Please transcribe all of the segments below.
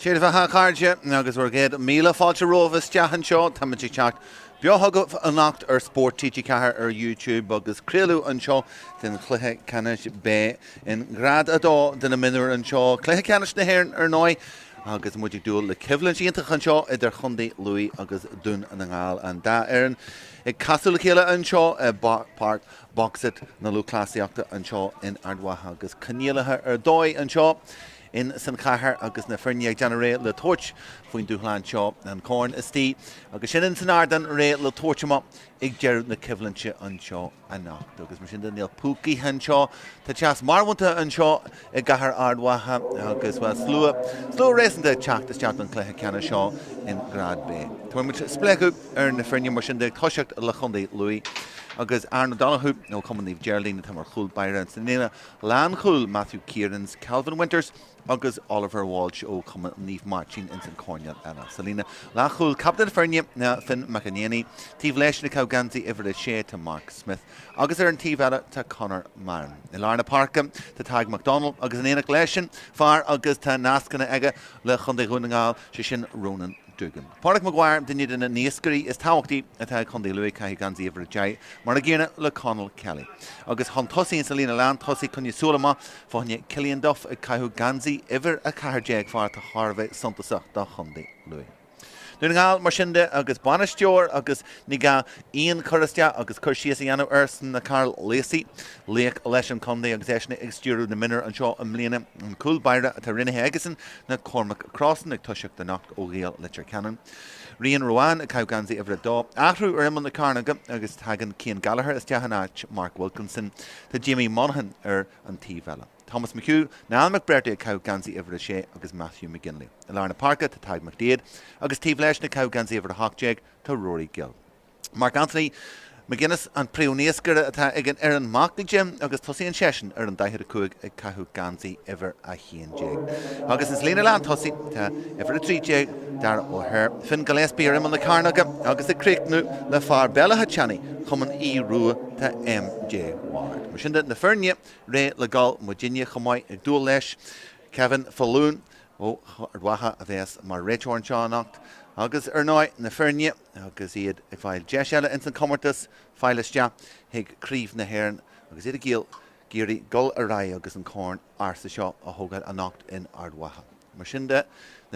Siad bheitha cairde agus bhar géad míle fáilte rómhas deachan seo taimtí teacht beo thugad annacht ar Spórt TG cethair ar YouTube agus Craobh anseo den Cluiche Ceannais Beo in grad adó den na Mionúr anseo Cluiche Ceannais na Sathairn ar 9 agus muidig dúil le cibhlann síntach anseo idir chundaí Luí agus dún an nGall an da éireann ag casú le chéile anseo Páirc boxit na Lúthchleasa anseo in ardmhaithe agus cníalathe ar dóid anseo in san chathair agus na firne ag deanna ré le tuairt faoin dúchláin seo an cóin istí agus sin in san ardan ré le tuairteach ag dearú na cibhlanse anseo annacht agus mar sin den níl púcaí anseo tá teas marmhainte anseo i gcathair ardmhaithe agus bhfuil slua réasanta teachtas teach an Cluiche Ceannais seo in grad B. Tuair muid spleú ar na firne mar sin de toiseacht le chundaí Luí agus Arno Donahue nó cumaníomh Geraldine tá mar chúl Baire an san néna Lán Chúl Matthew Kieran's Calvin Winters agus Oliver Walsh ó cumaníomh Máirtín in san cóineal ana. Salína Lán Chúl captain firne na Finn McAnéany tíomh leis na Cowganty ifir sé tá Mark Smith agus ar an tíomh eile tá Conor Marin. I Lárna Páirc tá Tadhg MacDonald agus an éanaach leis sin fear agus tá nascanna aige le chundaí nGall sin Ronan Dugan. Páirc Maguire duine den na níoscarí is táhachtaí atá chundaí Luí Caithegansaí ifir deich mar na ggéine le Conall Kelly. Agus chun tosaí sa lína lean tosaí chunne súlama fáinne Cillian Duff ag Caithegansaí ifir a cairdeag fear tá Charbheith suntasach dá chundaí Luí. Dún nGall mar sinnde agus banisteoir agus ní ga íon chorastea agus chuirsíos a dhéanamh arsan na Carl Lacey léach leis an chundaí agus éisina ag stúrú na Mionúr anseo an mbliana an cúl Baire atá rinne agasan na Cormac Crossan ag tuiseach den nacht ó Ghaeal litir Canon. Rian Rowan a Cowgansaí ifir dó. Achrú ar imman na Carnaga agus tagan Cian Gallagher is deachanát Mark Wilkinson tá Jimmy Monaghan ar an tíomh eile. Thomas McHugh, Niall McBurdy a Cowgansaí ifir sé agus Matthew McGinley. I Lárna Páirc tá Tadhg McDaid agus tíomh leis na Cowgansaí ifir Hochdeag tá Rory Gill. Mark Anthony McGuinness an príomhníoscaire atá ag an ar an Mácnig Jim agus tosaí an sesin ar an 12 ag Cowgansaí ifir a 1 agus is lína lean tosaí tá ifir a 3 dar ó thir Finn Gillespie ar imman na Carnaga agus i Craobh le fear Beile Ceannais chuman í rua tá MJ Ward. Mar sin na firne ré le gáil Virginia chumáid ag dúil leis Kevin Falloon ó ardmhaithe a bheits mar réiteoir anseo annacht agus ar 9 na firne agus iad ag fáil deis eile in san commartas fáilistea ag críomh na hÉireann agus iad a gíal géirí gol a rá agus an cóin arsa seo a thugad annacht in ardmhaithe. Mar sin na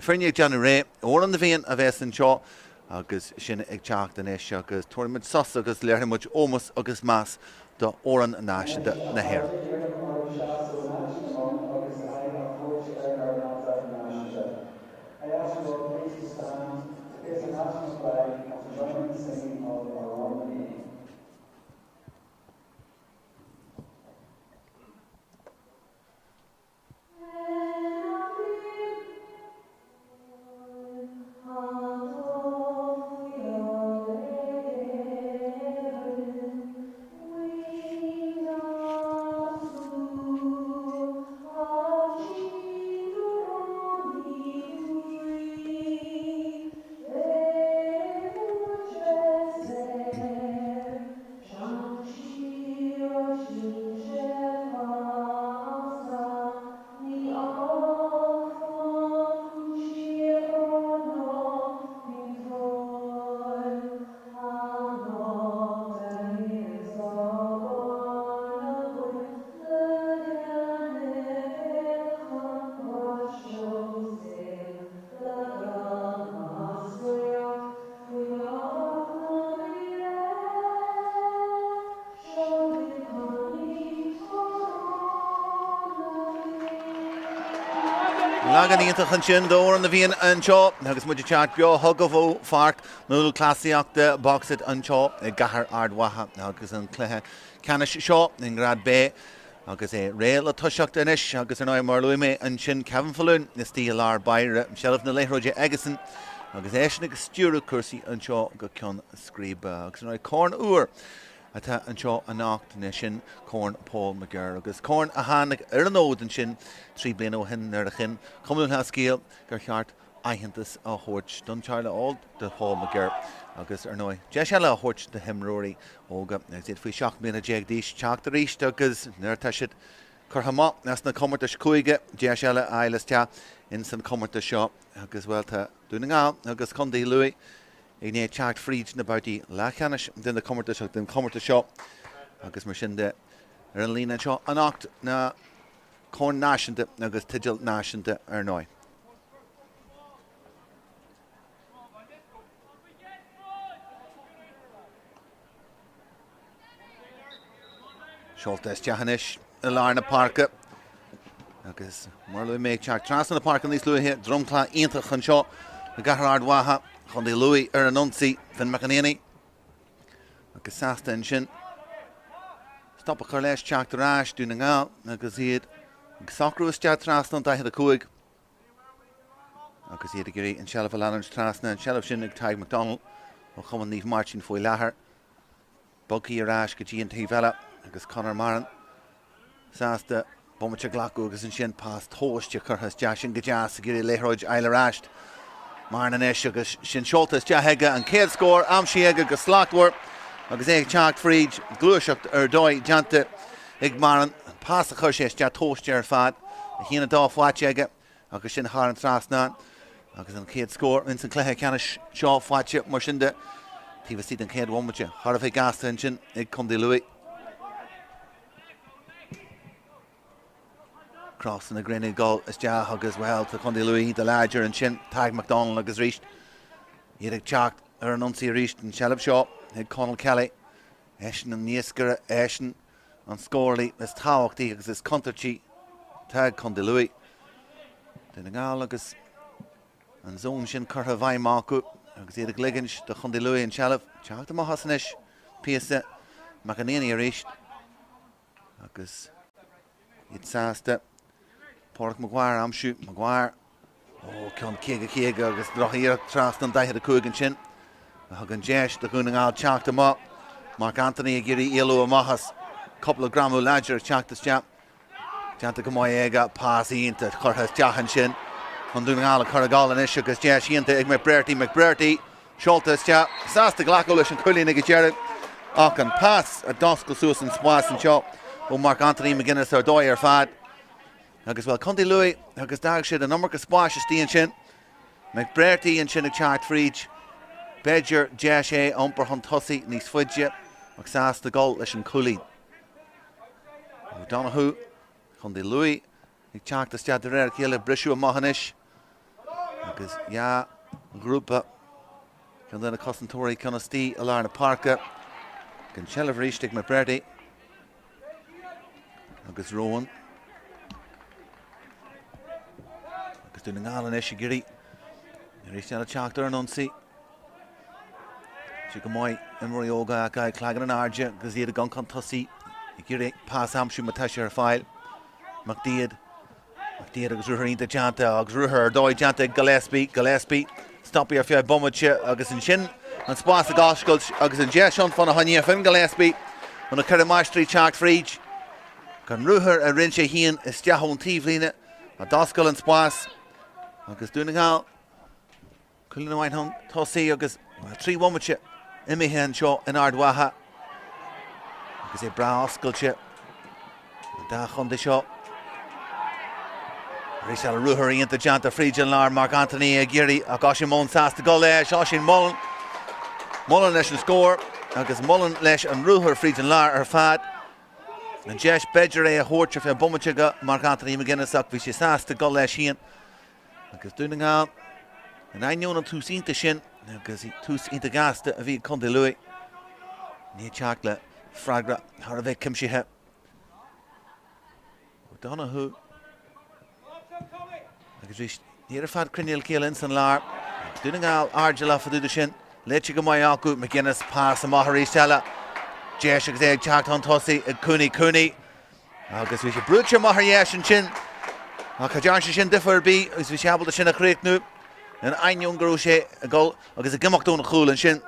firne ag deanna ré ó an na bhíon a bheits an seo agus sin ag teach den éis agus tuairimid sos agus léirmuid ómas agus más do óran náisiúnta na hÉireann. Lagan íontach an sin dóir an na bhíon anseo agus muidir teart beo thugah ó Páirc na Lúthchleasa boxit anseo i gcathair ardmhaithe agus an Cluiche Ceannais seo in grad B agus é ré le tuiseacht inis agus ar 9 mar luime an sin Kevin Falloon na stíl lár Baire sealamh na Leibhéal agasan agus éisina agus stúrú cursaí anseo go ceann scríbe agus ar 9 corn uair atá anseo annacht na sin corn Paul McGurr agus corn a hánig ar an ód an sin 3 bliain ó hin ar a chin cumún ha scéal gur cheart aitheantas a thuirt don teile áil de Paul McGurr agus ar 9 de se le a thuirt de himróí óga agus iad faoi 7 bliain a déag díos teach a ríist agus nuirtá siad Curhama, that's na Commertas Cuige, Jashella, Islastia, in St. Commertas shop, agus well to doing out, agus Conde Louis, in a chart free about the Lachanish, then the Commertas shop, agus Mershinde, Erlina shop, an oct, na Corn Nashente, agus Tigil Nashente, Ernoi. Schultes Ceannais, Ilarna Páirc. Agus Marlou make Jack Trans in the park on these Louis here, Drumcla, Intach and Shaw, the Garhard Waha, Conde Louis, Anunci, Finn McAnany. Agus Sasta and Shin. Stop a Carlesh, Jack the Rash, doing out, agus he'd Soccerus Jack Trans on the Coig. Agus he'd agree, and Shelf Alan's Trans and Shelf Shin, Tag McDonald, will come and leave marching for Lahar. Bucky Rash, Gaji and Tivella. Agus Conor Maran Sasta Bomacha Glacco agus an sin past host je curhas Jashin Gajas Giri Lehroj Isla Rasht Marnan Esh agus sin Schultes Jahega and Cade score Amshiega agus Slotworth agus Chacht Fried Cluiche Doi Jante Igmaran past the Cushes Jat host jer fad Hina Daf Watchega agus sin Haran Trasnan agus an Cade score Vincent Clehe Canish Shaw Watche Marshinde Tiva Seed and Cade Womacha Harvey Gasta and Shin Ig Conde Louis Crossing the Grinny goal as Jahug as well to Conde Louis, the larger and Shin, Tag McDonald has reached. Yedig Chacht, Anunci reached and Shellop Shaw, Head Conall Kelly, Eshin and Nieskara, Eshin on Scorley, as Tawakti as this Conterchi, Tag Conde Louis. The nGall agus and Zone Shin Curha Vai Marku, as Yedig Liggins, the Conde Louis and Shellop, Chacht the Mahasanish, Piesa, McAnany reached. Agus it's Sasta. Páirc Maguire, Amshu, Maguire. Oh, Con Kiega, agus Drohir, Trastan, Dai had a Coog and Shin. Hagan Jesh, the nGall chacked him up. Mark Anthony, Giri, Ilo, Mahas. Couple of Gramu Ladger, chacked this chap. Janta Gamoyega, pass into Curhas Jahan Shin. On nGall, Caragal and Ishuk, as Jesh, into McBrearty. Schultes chap, Sasta Glacolish and Cully Nigajerrick. Ocken pass, a Doscal Susan Swas and Shaw. Oh, Mark Anthony McGuinness, or Doyer Fad. Agus well Conde Louis, agus dag shit a number of squash Steen Shin. McBrearty and Shinnig Chart Fried. Bedger, Jashe, Umper Huntussi, Nis Fudge, Maxas the goal, Lish and Cooley. O'Donoghue, Conde Louis, Nick Chart the Stadderer, Kila, Brishu and Mohanish. Agus, yeah, Grupa. Can then a Costantori, Conasti, Alarna Páirc. Can Shell of Reachtig McBrearty. Agus Rowan. Agus doing nGall and Eshigiri. Rishal Tráchtaire and Unsi. Chikamoy, Emery Oga, Guy Clagan and Arja, because he had a gun contussi. Giri, pass Amshu Matasha file. McDead agus Ruher into Janta, agus Ruher, Doi Janta, Gillespie. Stop here if you have Bomacha, agus in Shin, and Spas the Goshkulch, agus in Jeshon, Fun Hanya, Finn Gillespie, on the Keramash Street Chacht Fried. Can Ruher and Rinche Hien is Jahon Tivlina, a Doscal and Spas, agus doing nGall. Cullen Whitehun, Tossi, agus 3-1 with you. Imihan Shaw in Ardwaha. Agus a Bra Osculche. Dachon the Shaw. Rishal Ruher into Janta Friedjan Lar, Mark Anthony, Giri, Agoshin Mullen Sass to go there, Shoshin Mullen. Mullen Lesh and score. Agus Mullen Lesh and Ruher Friedjan Lar are fad. And Jesh Bedger a Horcher for Bomachiga, Mark Anthony McGuinness up, which is Sass to go there, Sheehan. Agus doing nGall. And I know two seen to Shin, because he two seen to gas to Avi Conde Louis. Near Chocolate, Fragra, Harvey Kimshihe. O'Donoghue. Agus here a fad Crinial Kiel Inson Lar. Doing nGall, Argela for the Shin. Lechigamoyaku, McGuinness, pass, and Mahari Stella. Jesh, Egg, Chacht Huntossi, Cooney. Agus we should brucha Mahariash and Shin. Kajan Shin differ be, as we shabble the Shin a creek new. And ein young Groche a goal, agus a gimmock down a cool and Shin.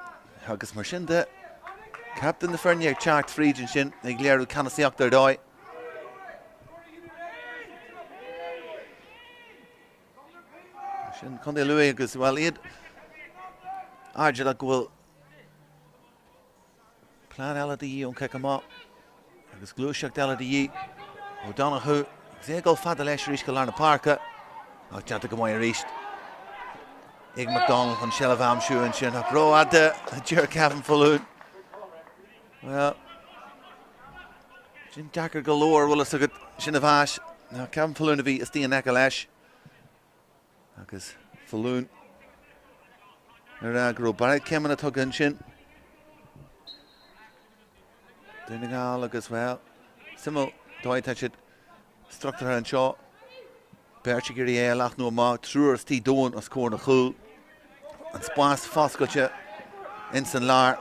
Agus Marshinde, Captain the Fernier Chacht Fried and Shin, Egleru Canasiak their doi. Shin Conde Louis, agus well, he'd Argela will plan LDE on Kekama. Agus Glushak LDE. O'Donoghue nGall fada leis rís go lána Páirc ach teanta go maiid ríist ag McDonald chun seileadh amsúin sin ach roiada a dúir Ceann Fallún. Well, sin Jackar galore bhfuil is agad sin a bháis. Now Ceann Fallún a bhí is tíon eice leis agus Fallún ar gur barad ceann a tugann sin. nGall agus well simú dóid tá siad Tráchtaire an seo Páirc gurí é leach nó má trúr tí dóin as cór na chúl an spás fáscailte in san lár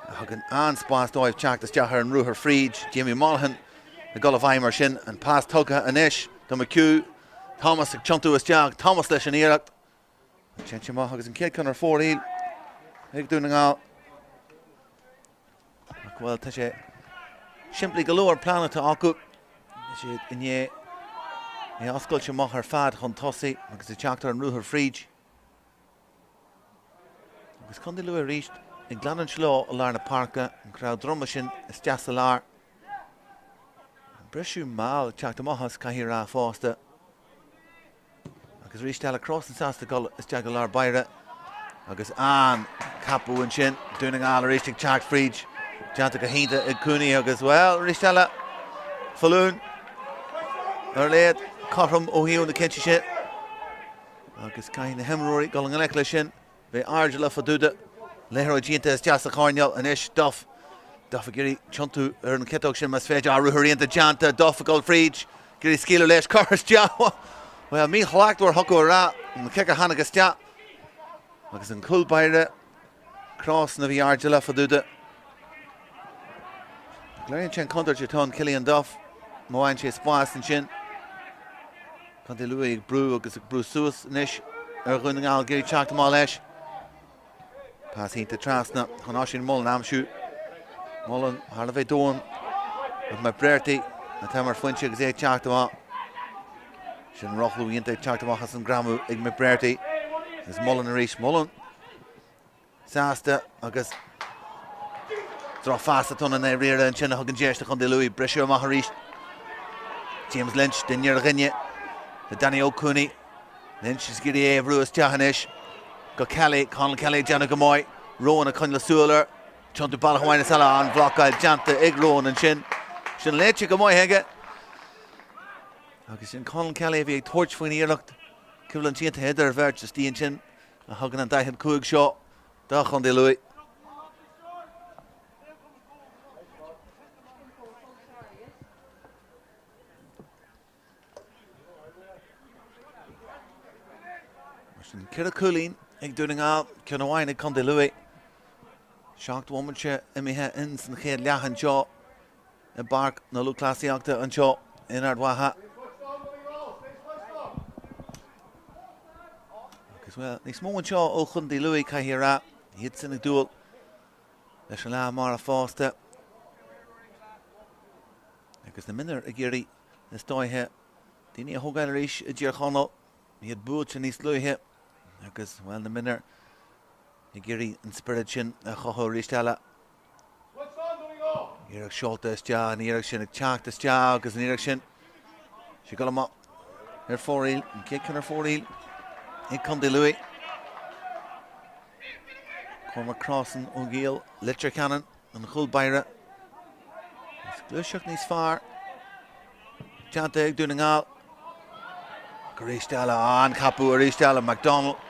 hagan an spás dóibh teach as deachar an rúthar fríd Jamie Monaghan na Gullah Weimer sin an pás tugtha an isis do McHugh Thomas ag tiontú is deag Thomas leis an iirecht sin má agus an céad chun ar fóríl ag nGall ach well tá sé siimplí galore planeta acu sé inné é oscailte maith ar fad chun tosaí agus i teachtar an rúthar fríd agus chun dé luath ríist ag glanann sló a lár na Páirc an Craobh droma sin is deas a lár breisiú máil teachta maithas caithí rá fásta agus ríist eile cross an sásta Gullah is deag a lár Baire agus an capú an sin nGall a ríist ag teacht fríd teanta go hínta ag cúnaí agus well ríist eile Fallún ar léad cartham ó hiú na cinse sin agus caiith na himróí go an leic lei sin bheith airde le faduda léthróid dínta is deas a cháineal an isis dof a gurí tiontú ar an citóg sin mas féidir a ruthíonta deanta dof a gáil fríd gurí scíú leis choras deá well mí chhlaachúir thuú rá an cic a hana agus deá agus an cúlbaire cross na bhí airde le faduda léironn sin contairte tón Cillian Duff máin sé spás an sin chun dé luath ag brú agus ag brú suas níis ar nGall gurí teachta má leis pás hínta trasna chun á sin Mullen amsú Mullen thar bheith dóin ag me Máirtín na tá mar foiinte agus é teachta má sin rochlú ionta teachta má chas an gramú ag me Máirtín is Mullen a ríis Mullen sásta agus Drá fásta tuna na riire an sin a thugann déiste chun dé luath breisiú amach a ríist James Lynch den níor a ghine na Danny O'Cooney Lynch is gurí é bhrú is teachanis go Kelly Conall Kelly deanna go maiid Rowan a chun le súlar tiontú ball hhaine sala an bhlocáil deanta ag Rowan an sin léite go maiid heige agus sin Conall Kelly a bhí ag tuairt faoin iarlacht cibhlann tíanta heidir bhirt is tíon sin a thugann an daithid cuaig seo dá chun dé luath Cire Coolín ag nGall cin amháin ag chun dé luath seacht womanse imithe in san chéad leathan seo i Páirc na Lúthchleasaíochta an seo inard watha agus well níos mó an seo ó chun dé luath caithí rá hiad sin ag dúil leis an lá mar a fásta agus na minar a géirí na stáithe daoine a thógáil arís i dtíor Conall iad búid sin níos luithe agus well na minar i géirí an spirit sin a chothó ríist eile íreach seolta is deá an íreach sin ag teacht is deá agus an íreach sin si go amach ar fóríl an céad chun ar fóríl ag chun dé luath Cormac Crossan ó Gael litir cannon an chulbaire is Cluiche níos fearr teanta ag nGall go ríist eile an capú a ríist eile McDonald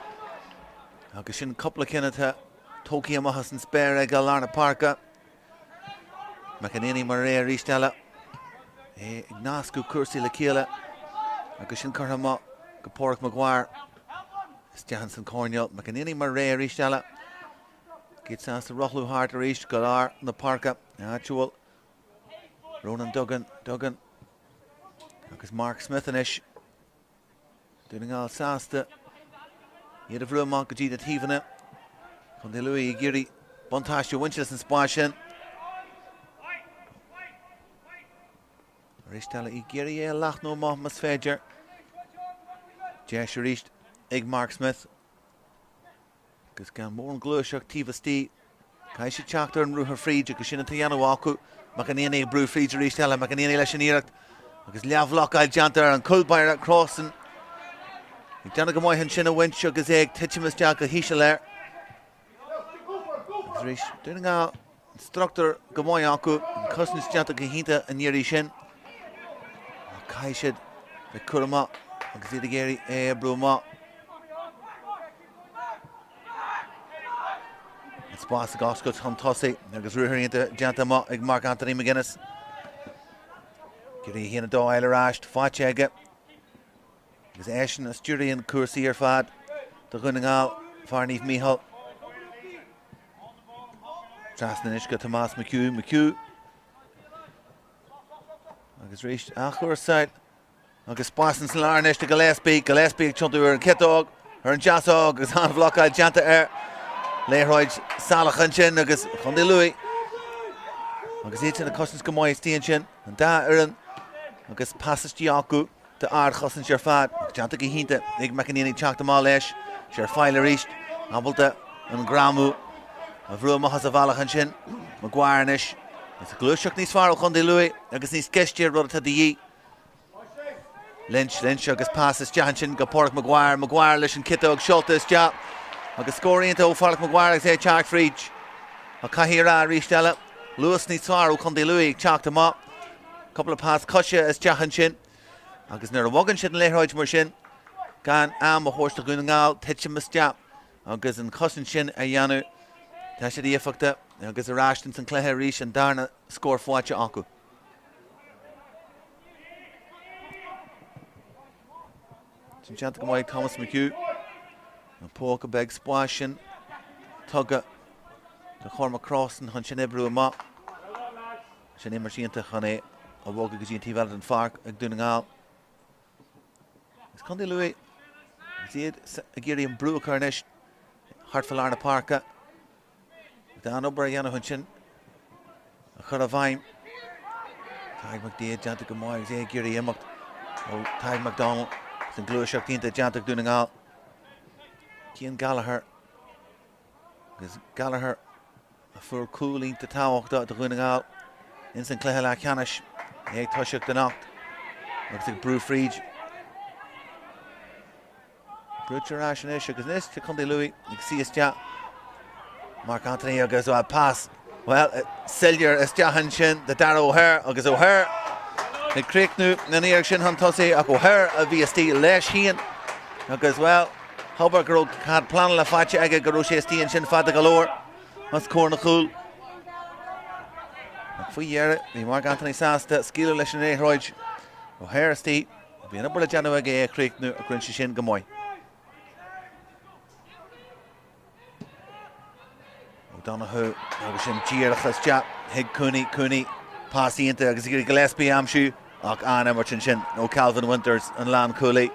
agus sin coppla cinnethe tócaí amachchas an spéir ag gal lár na Páirc McAnany mar ré a ríist eile é ag nascú cuasaí le céile agus sin chuir amach go Páirc Maguire is dean san cóineal McAnany mar ré a ríist eile Gid sásta rochlú hart a ríist go lár na Páirc actual Ronan Duggan agus Mark Smith inis nGall sásta iad a bhrú amach go dtí na tíomhanna chun dé luath i géirí buntáiste Winchester an spáis sin ríist eile i géirí é leach nó amach mas féidir deis a ríist ag Mark Smith agus gan mór an glúiseach tíomhtí cai sé teachtar an rúthar fríd agus sin an taanamh acu McAnany ag brú fríd a ríist eile McAnany leis an iirecht agus Leibhéal Jantar an Culbair crossing. Ag Donna go moithin sin a winch agus ag Titchimas Jack go híise léir. Agus rís dúna gá Tráchtaire go moith acu an cosnas Jantar go hínta an níirí sin. Caiisiid le curma agus iad géirí é brúma. Spás a gáscut chun tosaí agus ruúthaíonnta Jantar má ag Mark Anthony McGuinness. Gurí híana dó eile ráist fáte aige. Agus éisin a stúraíonn cuasaí ar fad do chuine ngáil Farníomh Mícheál. Trasna isca Tomás McHugh. Agus rís a chuirsáid agus spásan san láirne de Gillespie ag tiontú ar an citóg ar an jaasóg agus an bhlocáil Jantar léiróid salachan sin agus chundí luí. Agus iad sin a cosnas go moith stíon sin an dá an agus passastí acu de ardchosan sé ar fad. Jantar go hínta ag mecaníanaí teachta má leis sé ar fáile ríist ábalta an gramú a bhrú machas a bhalachan sin Maguire-inis. Is a glúiseach níos fearr chundí luí agus níos ceistíir rud atá dhí. Lynch agus passas dean sin go Páirc Maguire leis an citóg seoltas deach. Agus scóiríonnta ó Páirc Maguire agus é teach fríd. A caithí rá ríist eile. Luas níos fearr chundí luí ag teachta má. Couple of pass cosise is deachan sin. Agus nuair a bhagan sin an léiróid mar sin. Gan am a thuirsta gúna ngáil Titchimas Jack agus an cosan sin a dhéanú. Tá sé díomhachta agus a ráistin san cléthe rís an darna scór fáte acu. Sin Jantar go moith Thomas McHugh. An póca beg spáis sin tugad de chorma crossan chun sin ibrú amach. Sin immer síonnta chun é a bhóga go dtí bhile an Páirc ag dúna ngáil. Is chundí luí is iad a géirí an brúchárnis hartfuil na Páirca. Dá an obair a dhéanamh chun sin a chur a bhaim. Taigh McDaid Jantar go moith agus é géirí imeacht ó Taigh McDonald san glúiseach tínta Jantar dúna ngáil. Cian Gallagher agus Gallagher a fuair cúlínta táhachta do chuine ngáil in san cléthe le Ceannais ag toiseach den nacht agus ag brú fríd. Brútear sin is agus níos te chundí luí ag síos deach. Mark Anthony agus ó pass. Well, Sillier is deachan sin de Dara O'Hare agus O'Hare ag críicnú na níag sin chun tosaí ach O'Hare a bhí leis híon agus well Hubbard go had plan le fáte aige go sé stíon sin fada galóir mas cór na chúl. Faoi dhearra bhí Mark Anthony sásta scíú leis an éthróid O'Hare tí bhí an bula deanú aige é críicnú a grinse sin go moith. O'Donoghue agus sin díarachas deach hiag cúnaí pásíonnta agus gur Gillespie amsú ach anna mar sin ó Calvin Winters an lán cúlaí.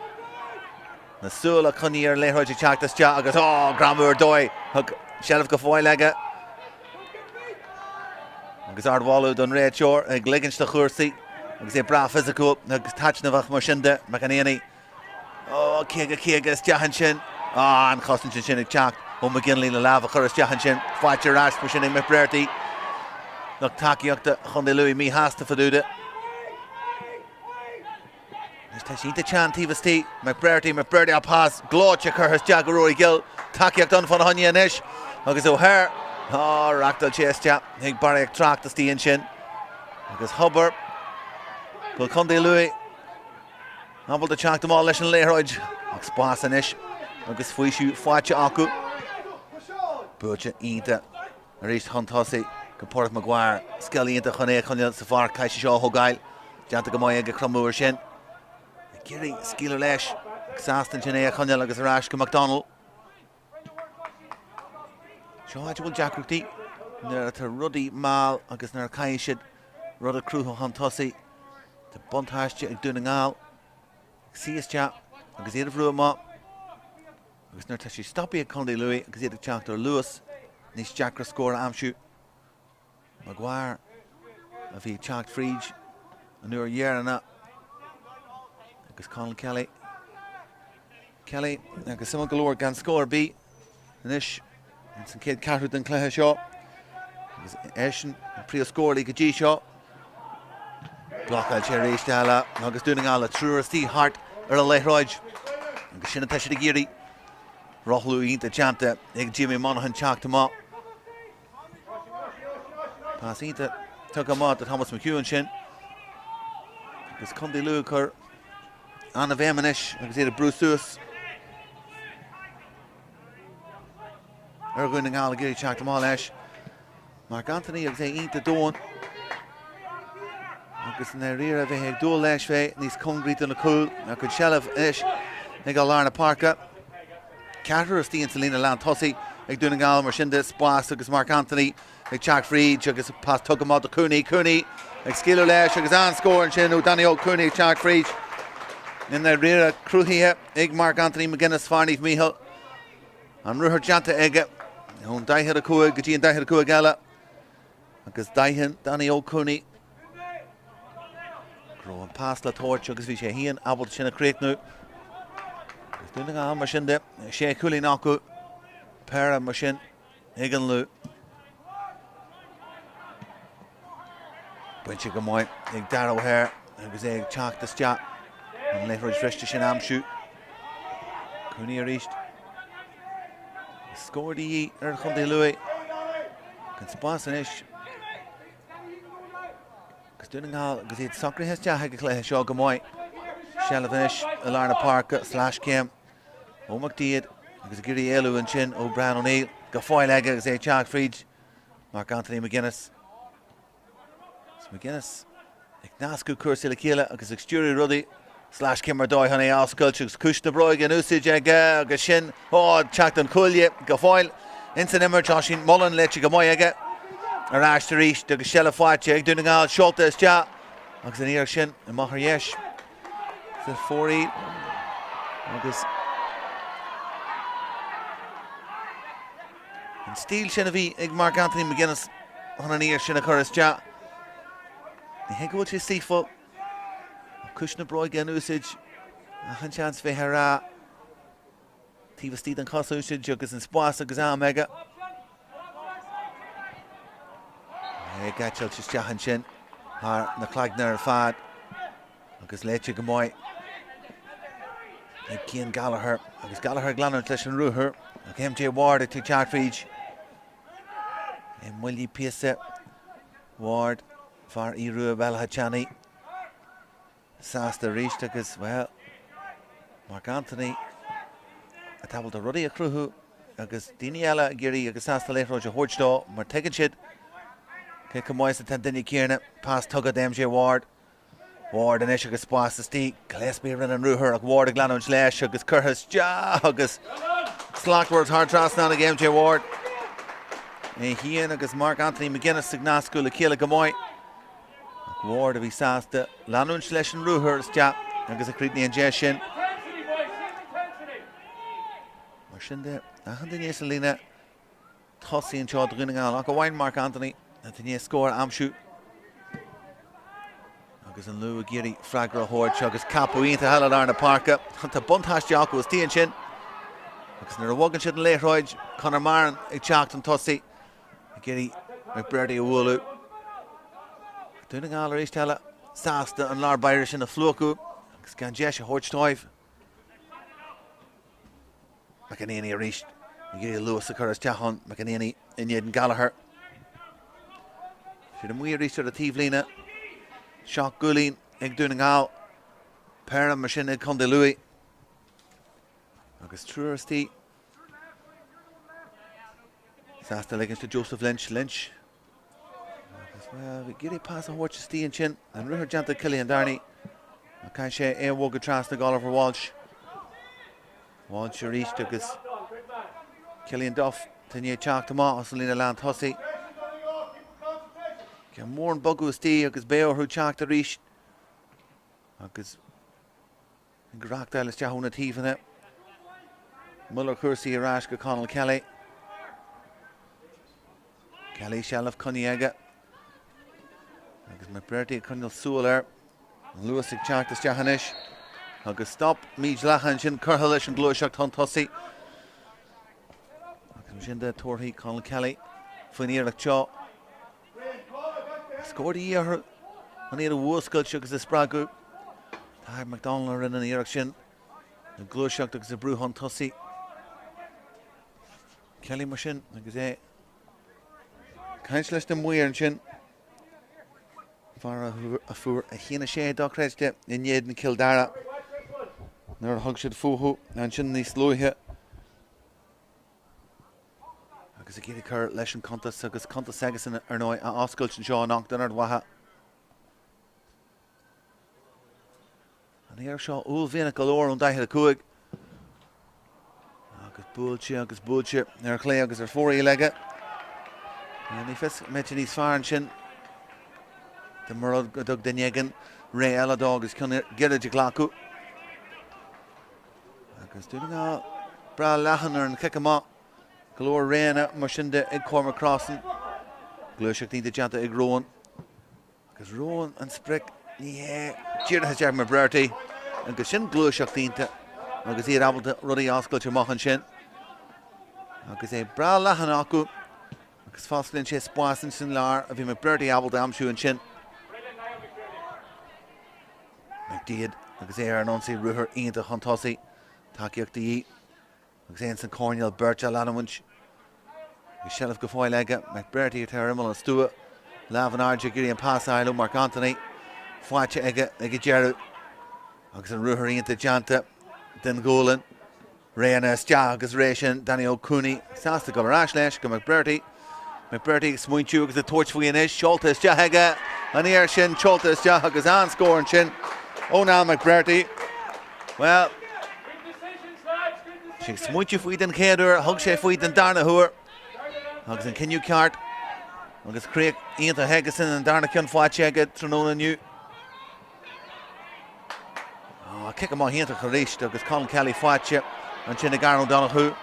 Na súla chuní ar léiróid ag teachtas deach agus gramúr dói thug sealamh go fáil aige. Agus ardháú don réad seoir ag liginst a chuirsaí agus é bra physicúil agus taitnamhach mar sinnde me an éanaí. Céige is deachan sin an chosan sin ag teacht ó McGinley le lábha churas deachan sin fáilte ráis mar sin ag McBrearty nach takeíochta chundí luí mí hásta faúda. Tá sínta tean tíbhastí McBrearty a pass glóite chuthas deagaróí gil takeíocht don fan haine inis agus O'Hare reachtal chéiste ag bar ag Tráchtaire stíon sin agus Hubbard go chundí luí ábal de teachta má leis an léiróid ag spás inis agus faoisiú fáite acu buaite ínta a rís chun tosaí go Páirc Maguire scailíonnta chun é chuine sa bhar caiise seo thugáil deanta go maiid ag cromúir sin. Giri scíú leis agsáastan sin é a chuine agus arás go McDonald. Seoáid bhfuil deacrútaí nuair atá rudaí máil agus nuair caiisiid rud a crútha chun tosaí de buntáiste ag dúna ngáil síos teach agus iad a bhrú má agus nuair tá sí stoppaí ag chundaí luí agus iad ag teachtar luas níos deacra scór amsú. Maguire a bhí teacht fríd a nuair dhearanna agus Conall Kelly agus sama galóir gan scór bí inis san céad ceathrú den cléthe seo agus éisian príomh scóirlaí go dtí seo Blochail sé rééis agus dúnaála trúirtí hart ar a leithráid agus sinna teisi de géirí rothú ínta teanta ag Jimmy Monaghan teachta má. Pás ínta tug má a Thomas McEwen sin agus chundí lu chur anna bhémanis agus iad a Bruce Suas ar dúnaála géirí teachta má leis. Mark Anthony agus é ínta dóin agus na riar a bheith ag dúil leis bheith níos congríte na cúil a chun sealamh is ag Larna Parca. Ceatar is tíon sa lína lean tosaí ag dúnaála mar sin de Spórt agus Mark Anthony ag Jack Fried agus pas tugamá do Cooney ag sciú leis agus anscóir sin ó Danny O'Cooney ag Jack Fried. In na riar a cruthíthe ag Mark Anthony McGuinness Farníomh Mícheál an ruthar deanta aige ón 10 cuaig go dtí an 10 cuaig eile agus daitheann Danny O'Cooney. Gro an pás le tóirt agus bhí sé híon abal sinna créicnú. Agus dúnaála mar sin de sé chuúlaí acu Páirc mar sin ag an lú. Buinte go maiid ag Dara O'Hare agus ag teachtas teach an leithróid freiste sin amsú. Cooney a ríist. Scóirdaí ar chundé luí. Can Spórt san isis. Agus dúnaála agus iad socrtha teach ag Cluiche seo go maiid. Sealamh inis a Larna Parca /Céim ó Mactíad agus gurí éilú an sin ó Brian O'Neill go fáil aige agus é Jack Fried Mark Anthony McGuinness. McGuinness ag nascú cuasaí le chéile agus ag stúrí rudaí /Céim mar dóid chuna oscailt agus cúis na bróig an úsáid ag agus sin teacht an Cluiche go fáil in san immer tá sin mollan leite go maiid aige ar áiste ríist agus sealamh fáilte ag dúnaála seolta is teach agus an íar sin i machar dheis sa fórí agus an stíl sin a bhí ag Mark Anthony McGuinness an íar sin a chur is teach. Ní heagúil sé sífo cúis na bróig an úsáid a chan seans bheith rá tíomh stíad an cos úsáid agus an Spórt agus am aige. Gaiiteil is teachan sin thar na claignar ar fad agus léite go maiid ag Cian Gallagher agus Gallagher glanúint leis an rúthar ag MJ Ward ag tú Jack Fried muilí píosa Ward far íru bhealtha teannaí sásta ríist agus well Mark Anthony a tabhailta rudaí a cruthú agus daoine eile géirí agus sásta leithróid a thuirtdó mar tegann siad Ke Ceannais tan duine céarna pás tugad MJ Ward an is agus Spórt tí Gillespie rinne an rúthar ag Ward a glanúint leis agus curthas agus slachwords hard trasna ag MJ Ward. Hían agus Mark Anthony McGuinness ag nascú le chéile go maiid. Ward a bhí sásta lanúint leis an rúthar is teach agus a crídní an dé sin. Mar sin de a duine sa lína tosaí an seo dúnaála ach go bhhain Mark Anthony a duine scór amsú. Agus an lú a géirí freigra a thuirt agus capú ionta heile Larna Parca tá buntáiste acu is tíon sin. Agus nar a bhagann siad an leithróid chunar maran ag teacht an tosaí a géirí ag breirdaí a bhuailú. Dúnaála éis teile sásta an lár Baire sin a flúcú agus gan deis a thuirtáibh. McEnéany a ríist a géirí luas a chur is teachán McEnéany iniad an Gallagher. Siad an muí ríist ar a tíomhlína Seach Gúlín ag dúnaála Páirc mar sin ag chundé luí agus trúirtí sásta leigans to Joseph Lynch agus bhí géirí pás a thuirtí an sin an ruthar deanta Cillian Darney a caiin sé éhóga tras na Oliver Walsh a ríist agus Cillian Duff taine teachta má as an lína lean tosaí. Cean mór an bogu istí agus Beo thú teacht a ríist agus an gráachtail is teathúna tíomhanna. Muller cuasaí arás go Conall Kelly. Kelly sealamh cuní aige agus mar breirtaí chuneal súil ar an luas ag teacht is teachanais agus stop míid lechan sin curtha leis an glúiseach tan tosaí agus sin de tuairthaí Conall Kelly faoin iarlacht seo. Scóirdaí ar an éad a bhuascailte agus is sprágu. Tá McDonald ar in an iarach sin. Na glúiseach agus a brúhan tosaí. Kelly mar sin agus é. Caint leis na muir an sin. Far a fuair a chéana sé dochreiste in iad na Kildara. Nuair thug siad futhú an sin níos luithe. Agus a géad chur leis an contas agus contas agus ar nói a oscailt an seo an achtain ar dwatha. An éar seo úl bhíonna galóir an daithir a cuaig. Agus búilte ar chlé agus ar fóraí leige. Ní fis méid níos fearr an sin. De marad go dug den éigean ré eile dó agus cinn geirid de ghlacu. Agus dúna gá bra lechan ar an cic amá. Galóir réana mar sin de ag Cormac Crossan. Glúiseach ní de deanta ag Rowan. Agus Rowan an spric ní é tíirthe deag mar breirtaí. Agus sin glúiseach tínta. Agus iad abalta rudaí oscailte mochan sin. Agus é bra lechan acu. Agus fáslinn sé spásan sin lár a bhí mar breirtaí abalta amsú an sin. McDead agus é ar an onsaí ruthar ionta chun tosaí. Takeíochta í. Agus é san Conall Bircha Lanawinch. Agus sellh go fáil aige. McBrearty tar imil an stúa. Lavan Arja Giri an Pásailú Mark Anthony. Fáite aige Gerú. Agus an ruthar ionta deanta. Den Golan. Réana Stea agus rééis sin Danny O'Cooney. Sásta go marrás leis go McBrearty. McBrearty smuintú agus a toirt faoin is. Seolta is Stea aige. An éar sin Seolta is Stea agus an scór sin. Ó ná McBrearty. Well, she smuintú faoi den chéadúr, thug sé faoi den darna thuair. Agus an cinniú ceart. Agus craíoh ionta Hegason an darna ceann fáite aige tróna nniu. Kick amá hianta chu ríist agus Conall Kelly fáite an sin na Garnú Donachú.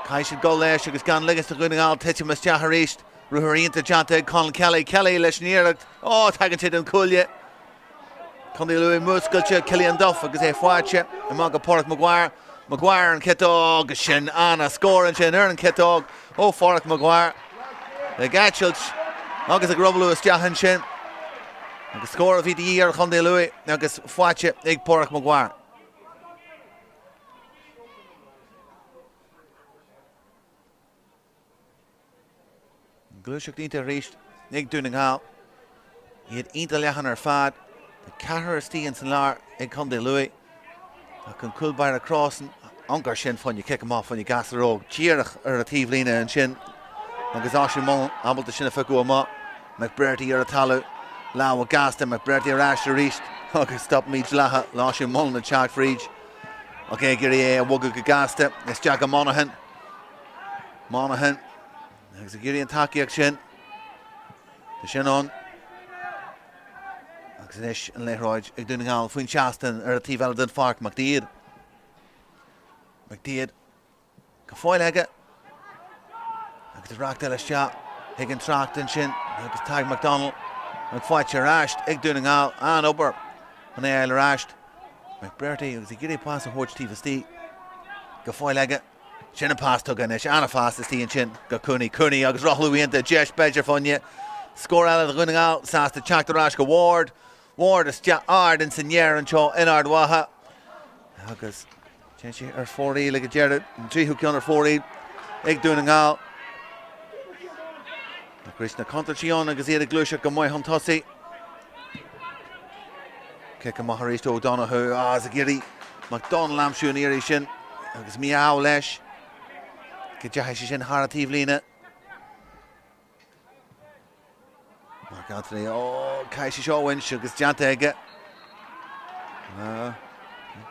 Cai siad go leis agus gan ligas a gúnaáil teite mas teach a ríist. Ruthar ionta deanta ag Conall Kelly. Kelly leis níireacht. Tagann siad an Cluiche. Conall Luí múscailte Cillian Duff agus é fáite. Imá go Páirc Maguire an Kittóg agus sin anna scór an sin ar an Kittóg. Páirc Maguire. Le gaitsilt agus a grobbalú is deachan sin. Agus scór a bhí de ar Conall Luí agus fáite ag Páirc Maguire. Glúiseach ínta ríist ag dúna gá. Iad ínta lechan ar fad. De cethir stíon san lár ag Conall Luí. Ac an Culbair a Crossan angar sin fanne kick amá fanne gasarróg. Tíirech ar a tíomhlína an sin. Agus á sin mó abalta sinna fiú amá. McBrearty ar a talú. Lá a gasta McBrearty ar as a ríist. Agus stop míid latha lá sin mó na teag fríd. Ok, gurí é a bhuga go gasta. Is Jack a Monaghan. Agus a gurí an takeíoch sin. De sin on. Agus inis an leithráid ag dúna gáil faoin seastain ar a tíomhheile den Páirc McDead. Go fáil aige. Agus a reacht eile Stea ag an Tráchtaire sin. Agus Tadhg MacDonald. An fáite ar ast ag dúna gáil an obair. An é eile ast. McBrearty agus i gurí pás a thuirt tíomhtí. Go fáil aige. Sin an pás tug inis. Anna fás is tí an sin. Go Cooney agus rochlú ionta Jesh Bedger fanne. Scór eile a dúna gáil. Sásta Tráchtaire as go Ward is Stea ard in san year an seo in ard watha. Agus sé ar fóraí le go Gerard an tríú ceann ar fóraí ag dúna gáil. Chris na contatíón agus iad a glúiseach go maiid an tosaí. Kick a Maharíist O'Donoghue as a gurí McDonald amsú an éirí sin agus miá leis. Go deithe sé sin thar a tíomhlína. Mark Anthony, cai sé seo winch agus deanta aige.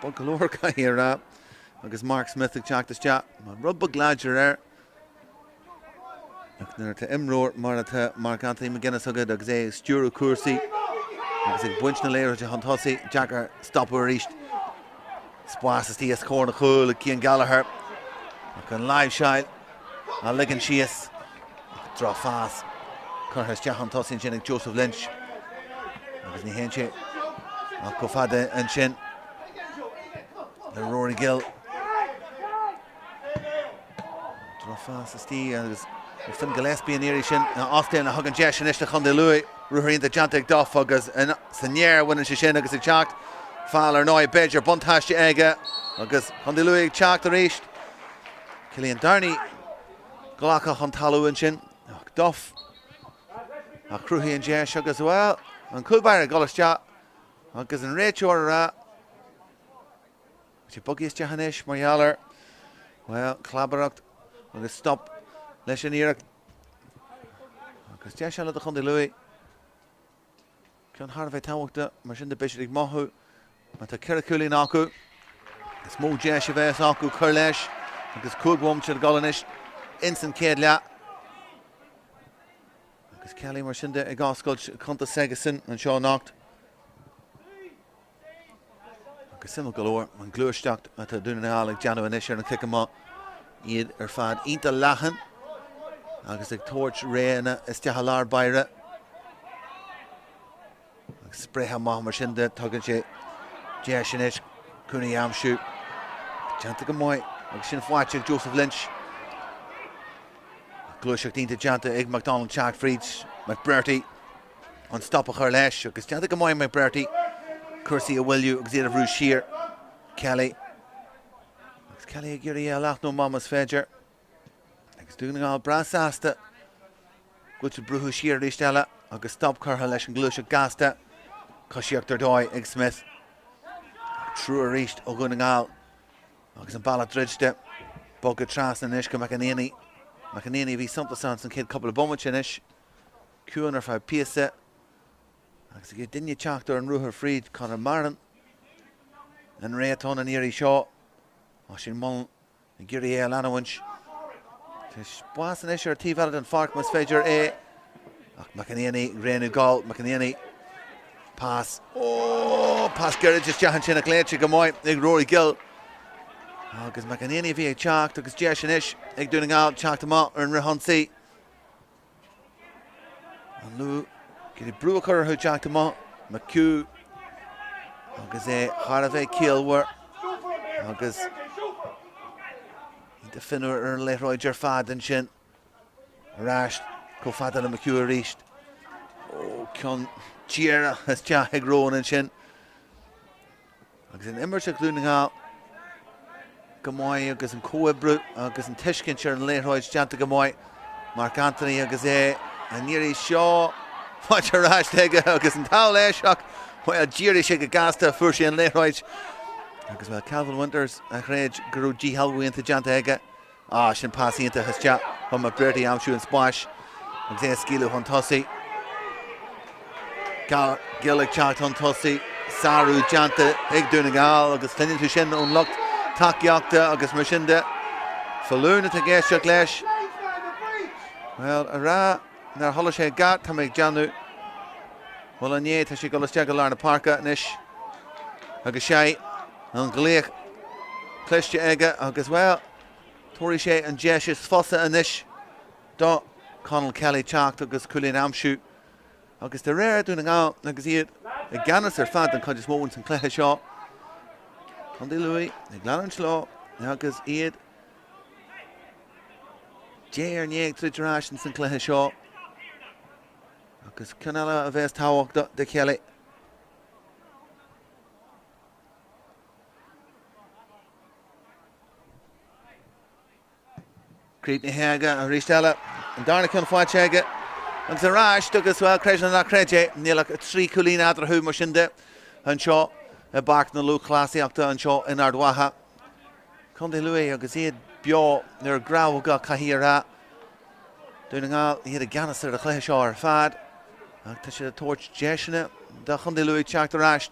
Bug galore cai here agus Mark Smith ag teachtas Stea. Rubba gláidir ar. Ach nuair tá imróir mar atá Mark Anthony McGuinness agad agus é stúrú cuasaí. Agus ag buint na léir de an tosaí Jackar stopú a ríist. Spás tí as cór na chúil a Cian Gallagher. Ach an live shot a ligan síos. Drá fás. Chur Stea an tosaí sin ag Joseph Lynch. Agus ní hen sé ach go fada an sin. Le Rory Gill. Drá fás tí agus Fin Gillespie and Irishin, Austin, a Hagan Jesh and Ishla Conde Louis, Ruharin the Jantic Duff, Huggers, and Senior winning Shishin, Huggers a Chact, Fowler, Noy, Bedger, Buntash, Ega, Huggers, Conde Louis, Chact, the Reached, Killian Darney, Glocka, Huntalu and Shin, Duff, Cruhy and Jesh, Huggers as well, and Kulbar, Gullis Chat, Huggers and Rachel, Buggies Jahanish, Marialler, well, Clabberucht, Huggers stop. Leshanira, because Jeshal at the Conde Louis. Can Harvey Tawakta, Machinda Bishop Mahu, Mata Kirakuli Naku, Smo Jeshaves Naku, Kurlesh, because Kugwom to the Golanish, Instant Kedla, because Kelly Machinda, Egoskul, Conta Segason, and Shaw knocked. Because Simul Galore, and Cluiche at the Dunal, like Jano and Isher and Kickama, Eid Erfad, Inta Lahan. Agus the torch Reina Estihalar Byra. Spreha Mahmashinda, Tugaje, Jashinich, Kuni Yamshu, Jantagamoy, Shin Fwachik, Joseph Lynch, Glushak Dinta Janta, Egg McDonald, Chak Frieds, McBurty, Unstoppable Harlesh, because Jantagamoy, McBurty, Cursi, Willu, Xida Rushir, Kelly, Kelly Agiri, Alachno Mamas Fedger. Doing all brass asta. Go to Bruhu Shear Rishtella. Agus stop Carhalesh and Glusha Gasta. Koshiak Dordoi, Egg Smith. True reached Oguningal. Agus and Bala Dridged. Boga Tras and Ishka Macanini. Macanini v something sounds and kid couple of Bomachinish. Kuner for Piesa. Agus get Dinya Chakter and Ruher Fried, Conor Marin. And Rayaton and Erie Shaw. Oshin Mullen and Giri Lanowinch. Spórt and Isher, T. Valid Fark must Fedger A. McAnany, Renu Gall, McAnany. Pass. Oh, pass Gerrit, just Jahan Chinna Cluiche, Gamoy, Ig Rory Gill. Agus McAnany via Chalk, Agus Jesh and Ish, Ig doing out, Chalk them out, and Rehunsi. And Lou, get a Brewer who Chalk them out, McHugh. Agus a Harvey Kilwer. Agus. The Finner and Leroy Jerfad and Shin. Rash, Kofada and McHugh reached. Oh, Con Chiera has Jahig Rowan and Shin. Agus in Immershik Luning out. Gamoy, Agus in Coebru, Agus in Tishkinshire and Leroy Janta Gamoy. Mark Anthony, Agus and Neri Shaw. Watch a rash tega, Agus in Towle Shock. Well, Jerry Shake a Gasta, Furshi and Leroy. Agus well, Calvin Winters, Achrage, Guru G. Helwe into Jantega. Shin passing into his chat. From a Bertie Amshu and Splash. Xay Skilu Huntossi. Gillick Chat Huntossi. Saru Janta. Ig Dunigal. Agus Clinin to Shin unlocked. Tak Yakta. Agus Mushinda. Falloon to Gesha Glesh. Well, Ara. Nar Holishe Gat. Tamek Janu. Well, on ye, Tashi Golastegalarna Parka. Nish. Agus Shai. And Gleich, Cluiche Ega, Agus well, Tori Shea and Jeshes, Fossa and Ish, Do, Conall Kelly Chalk, Agus Cullian Amshu, Agus the rare doing out, Agus Iad, a Gannis are fad and Codges Moments and Clehe Shaw, Conde Louis, a Glannan Slaw, Agus Iad, Jair Nieg, Tridgerash and St. Clehe Shaw, Agus Canella of Est Hawk, De Kelly. Creepy Haga and Rishtella and Darnican Fwachega and the Rash took as well Crash and Creje near 3 Culina after who Mushinda and Shaw a Bark na Lúthchleasa Octa and Shaw in Ardwaha Conde Louis Agazid Beo near Craobh got Cahira doing all he had a Gannis the Cluiche or Fad and touch the torch Jeshna the Conde Louis Chak the Rash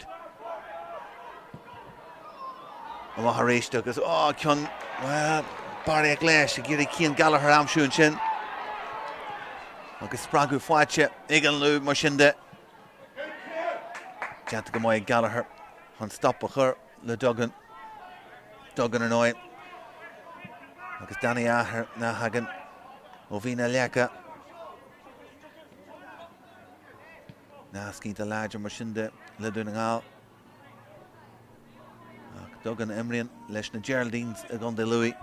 and Maharish took as oh Con well Páirc Cluiche, Giri Cian Gallagher Amshu and Shin. Agus Spragu Fwache, Igan Lou Mushinda. Jantagamoy Gallagher. Unstoppable Le Duggan. Duggan and Owen. Agus Danny Aher, Nahagan. Ovina Liaka. Naskin the larger Mushinda. Le Dungal. Duggan Emrian. Leshna Geraldines, Agonde Louis.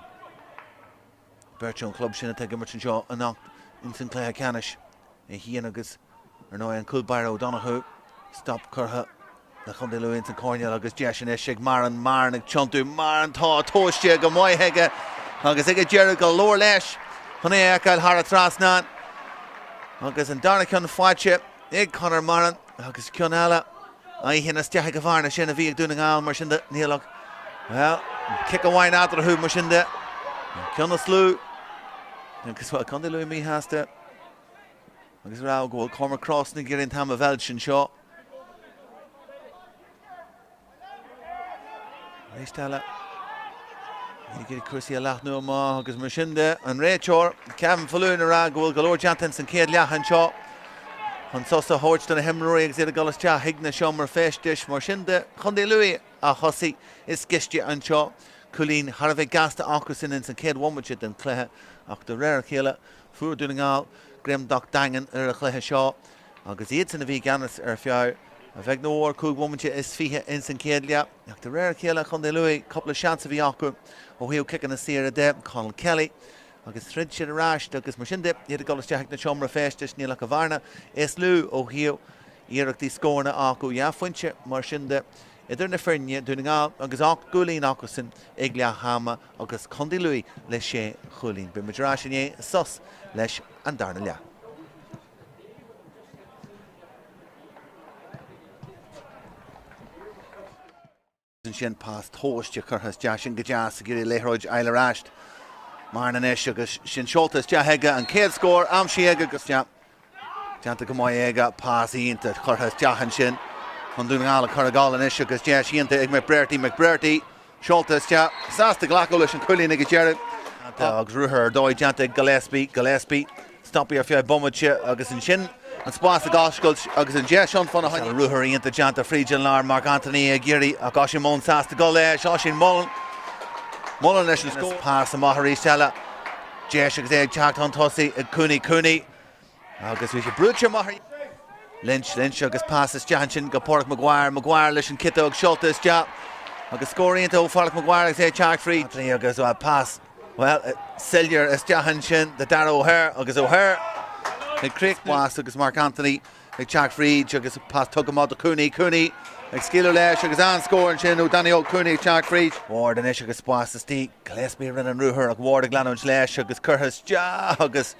Bertrand Club Shinna take a merchant shaw and knocked in Sinclair Ceannais. Hían agus ar nó an Cúlbair O'Donoghue. Stop Curha. Na chundé lu into Conall agus Ceannais sig Maran ag chontú Maran tá tóiste go moithege agus ige Jericho lór leis. Chuna ecail Hara Trasnan. Agus an darna ceann fáilte ag Conor Maran agus Conall. Hían na stiacha go bharna sin a bhí ag dúna ngáil mar sin de nílach. Well, kick a wine out of the mar sin de. Ceanna slú. Agus bhfuil chundé lu mí háasta. Agus rá go bhfuil Cormac Cross na gcéireann tam a bheilt sin seo. Réistela. Ní gcéirí cuasaí a leathnú amá agus mar sin de an réiteoir ceavan fallún ará go bhfuil go leor deantain san céad leathan seo. An sosa hóirt don na himróí agus iad a golas teach hiagna seo mar féistis mar sin de chundé luí a chosaí is giste an seo. Culín har bheith gasta achas in san céad womaite den cluiche ach do réir chéile fuair dúna ngáil Grimdoch dagan ar a cluiche seo agus iad san a bhí ganas ar fearr a bheith nóir cúg womaite is fiche in san céad lea ach do réir chéile chundé luí coppla seans a bhí acu ó hiú kickan na sira de Conall Kelly agus thrid sin aráist agus mar sin de iad a golas teach na seomra féistis níla go bharna is lú ó hiú iarachtaí scórna acu fuinse mar sin de idir na firne dúna ngáil agus ach gúlín acusin ag le hama agus chundé luí leis sé chulín. Be madrá sin sos leis an darna lea. Sin pás tóiste churthas de sin go deas a gurí léthróid eile ráist. Mar na éis agus sin seoltas de heige an céad scór am si aige agus deanta go mai aige pás ionta churthas deachan sin. An dúna ngála chur a gáil is agus de síanta ag McBrearty. Seoltas de sásta ghlaco leis an chuilín ag dearad. Agus ruthar dóid deanta Gillespie. Stoppi ar fiú bomaide agus an sin. An spás a gáiscailt agus an de sean fanna hain. Ruthar ionta deanta Frídjan Lár Mark Anthony a géirí a gáisiú món sásta go leis á sin Mullen. Mullen leis an scór. Pás a Maithirí Stella. Deis agus ag teacht an tosaí ag Cooney. Agus bhí sé brúte Maithirí. Lynch agus passes dean sin go Páirc Maguire leis an kitó ag seoltas de agus scóíonnta ó Páirc Maguire ag teach frí agus pass well Sillier is dean sin de Dara O'Hare agus O'Hare ag Craobh was agus Mark Anthony ag teach frí agus pass tugamá do Cooney ag scíú leis agus an scóir sin ó Danny O'Cooney ag teach frí Ward an is agus pas tí Gillespie rin an ruthar ag Ward ag leanúint leis agus churthas de agus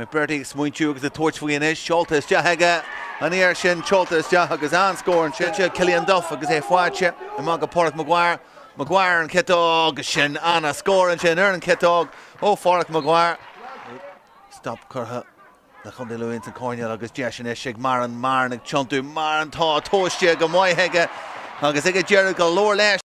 McBrearty smuintú agus a toirt faoin is seoltas de heige an éir sin seoltas de agus an scóir sin Cillian Duff agus fáilte i má go Páirc Maguire an kitó agus sin anna scóir sin ar an kitó ó Páirc Maguire. Stop churtha na chundé lu into Conall agus Ceannais sig Maran ag chontú Maran tá tóiste go moithege agus ige Jericho lór leis.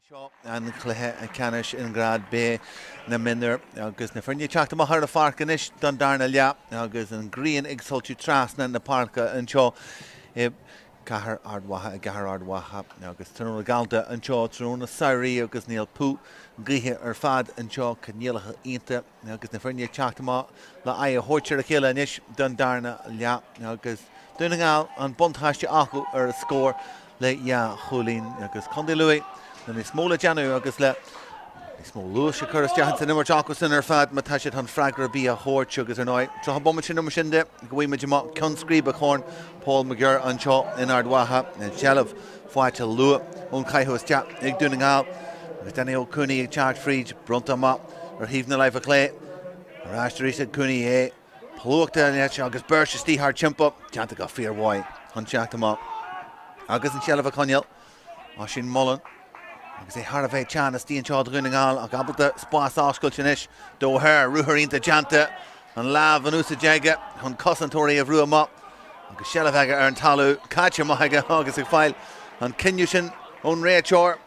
Seo an Cluiche a Ceannais in Grad Beo na Mionúr agus na Frinne teachta mar a farcanis don darna lea agus an Grian ag soltú trasna na Páirc an seo Cahar ardwatha agus trúna galda an seo trúna saoirí agus níl pú grithe ar fad an seo cníalacha ionta agus na Frinne teachta má le a hóirtear a chéile inis don darna lea agus dúna ngáil an buntáiste acu ar a scór le cholín agus Conall Luí na ní smóla deanú agus le smó Lúthchleasa churas deahan san nimar teachas in ar fad má tá sé an freigra bí a chóirt agus ar náid tro bomma sin numar sin de go bhfuil muidir má cionscríb a chun Paul McGuire an seo in ardwatha na sealamh fáilte lua ón caiithús teach ag dúna ngáil agus Danny O'Cooney ag teacht fríd brunta má ar híomh na leibh a clé ar aisteéis a Cooney é plúachta agus beir se stíthar timpa teanta go fíormháid an teachta má agus an sealamh a Conall á sin mollan agus é Thar bheith Ceannais tíon seo dhúna ngáil a gabalta spás áscoiltenis dóthir ruúthairínta deanta an láb an úsa deige chun cosantóirí a bhrua má agus sealamh aige ar an talú caite maithe agus ag fáil an cinniú sin ón réiteoir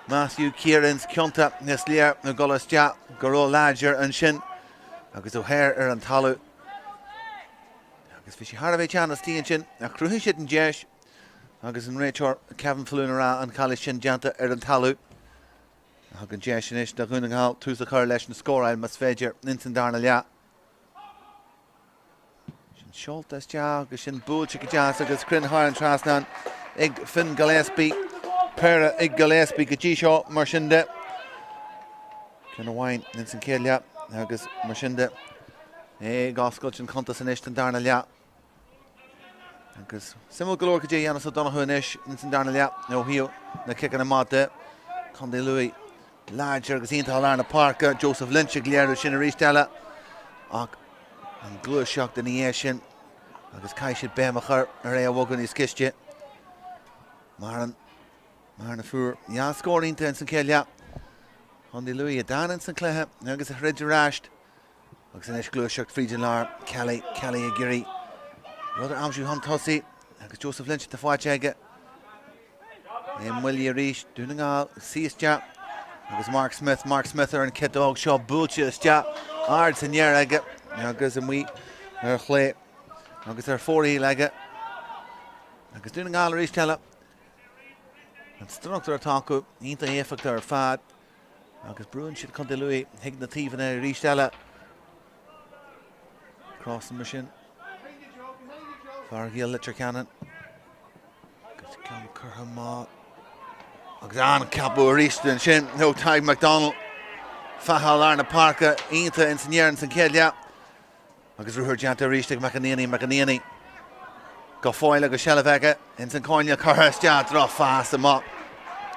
Matthew Kieran's ceonta nes léir na golas de go raibh láidir an sin agus óthir ar an talú agus bhí sé Thar bheith Ceannais tíon sin a cruthú siad an deis agus an réiteoir Kevin Falúnará an Cluiche sin deanta ar an talú ag an deis sin is de dhúna ngáil tús a chur leis na scóráil mas féidir insan darna lea sin seoltas de agus sin búilte go deas agus crinthir an trasnan ag Finn Gillespie Peile ag Gillespie go dtí seo mar sin de cin bhhain insan céile agus mar sin de ag oscailt sin contas in is an darna lea agus simú golóir go dtí Janis O'Donoghue inis in darna lea nó hiú na kickan na máte Conall Luí láidir agus iontal ar na Páirc Joseph Lynch ag léirú sin a rísteile ach an glúiseach den é sin agus caiisiid béimechar ar é a bhgan níos ciste mar na fuair scórínta in san céile Conall Luí a dánan san Cluiche agus a chreidir ráist agus inis glúiseach frídin lár Kelly a Geary Rudder amsú hon tosaí agus Joseph Lynch de fáilte aige muilí a ríis dúna ngáil síoste agus Mark Smith ar an kitdóg seo búilte iste ard san near aige agus an mí ar chlé agus ar fóraí aige agus dúna ngáil a ríis teile an stronachtar atá acu ionta éifeachta ar fad agus brúin siad Conall Luí hiag na tíomhanna a ríis teile crossing mar sin Fargill litir Cannon agus ceann curtha má agus an capú a ríiste sin nó Tadhg MacDonald Leibhéal ar na Páirc ionta in san éireann san céile agus ruúthar deanta a ríiste McAnéany go fáil agus sealamh aige in san cáinne curtha isteach rá fás amach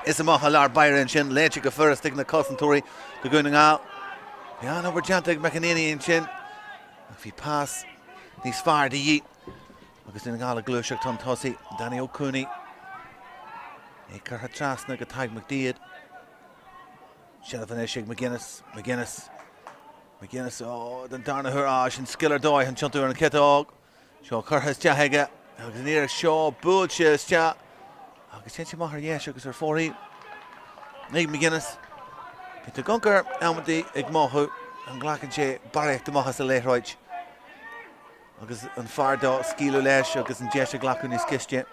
is amach a lár Bayern sin léite go furas na cosantóirí go gúna ngáil Bean over deanta McAnéany in sin ach bhí pás níos fearr de dhí agus dúna ngáil a glúiseach tan tosaí Danny O'Cooney é curtha trasna go Tadhg McDaid sealamh inis ag McGuinness den darna thur sin skillar dóid an tiontú ar an kitdóg seo curtha iste aige agus níor seo búilte iste agus sin maithar dhéis agus ar fóraí ag McGuinness Peter Gunker amadaí ag máthú an ghlachann sé baréach do machchas a léithreid agus an fardá scíú leis agus an deis a ghlacú níos ciste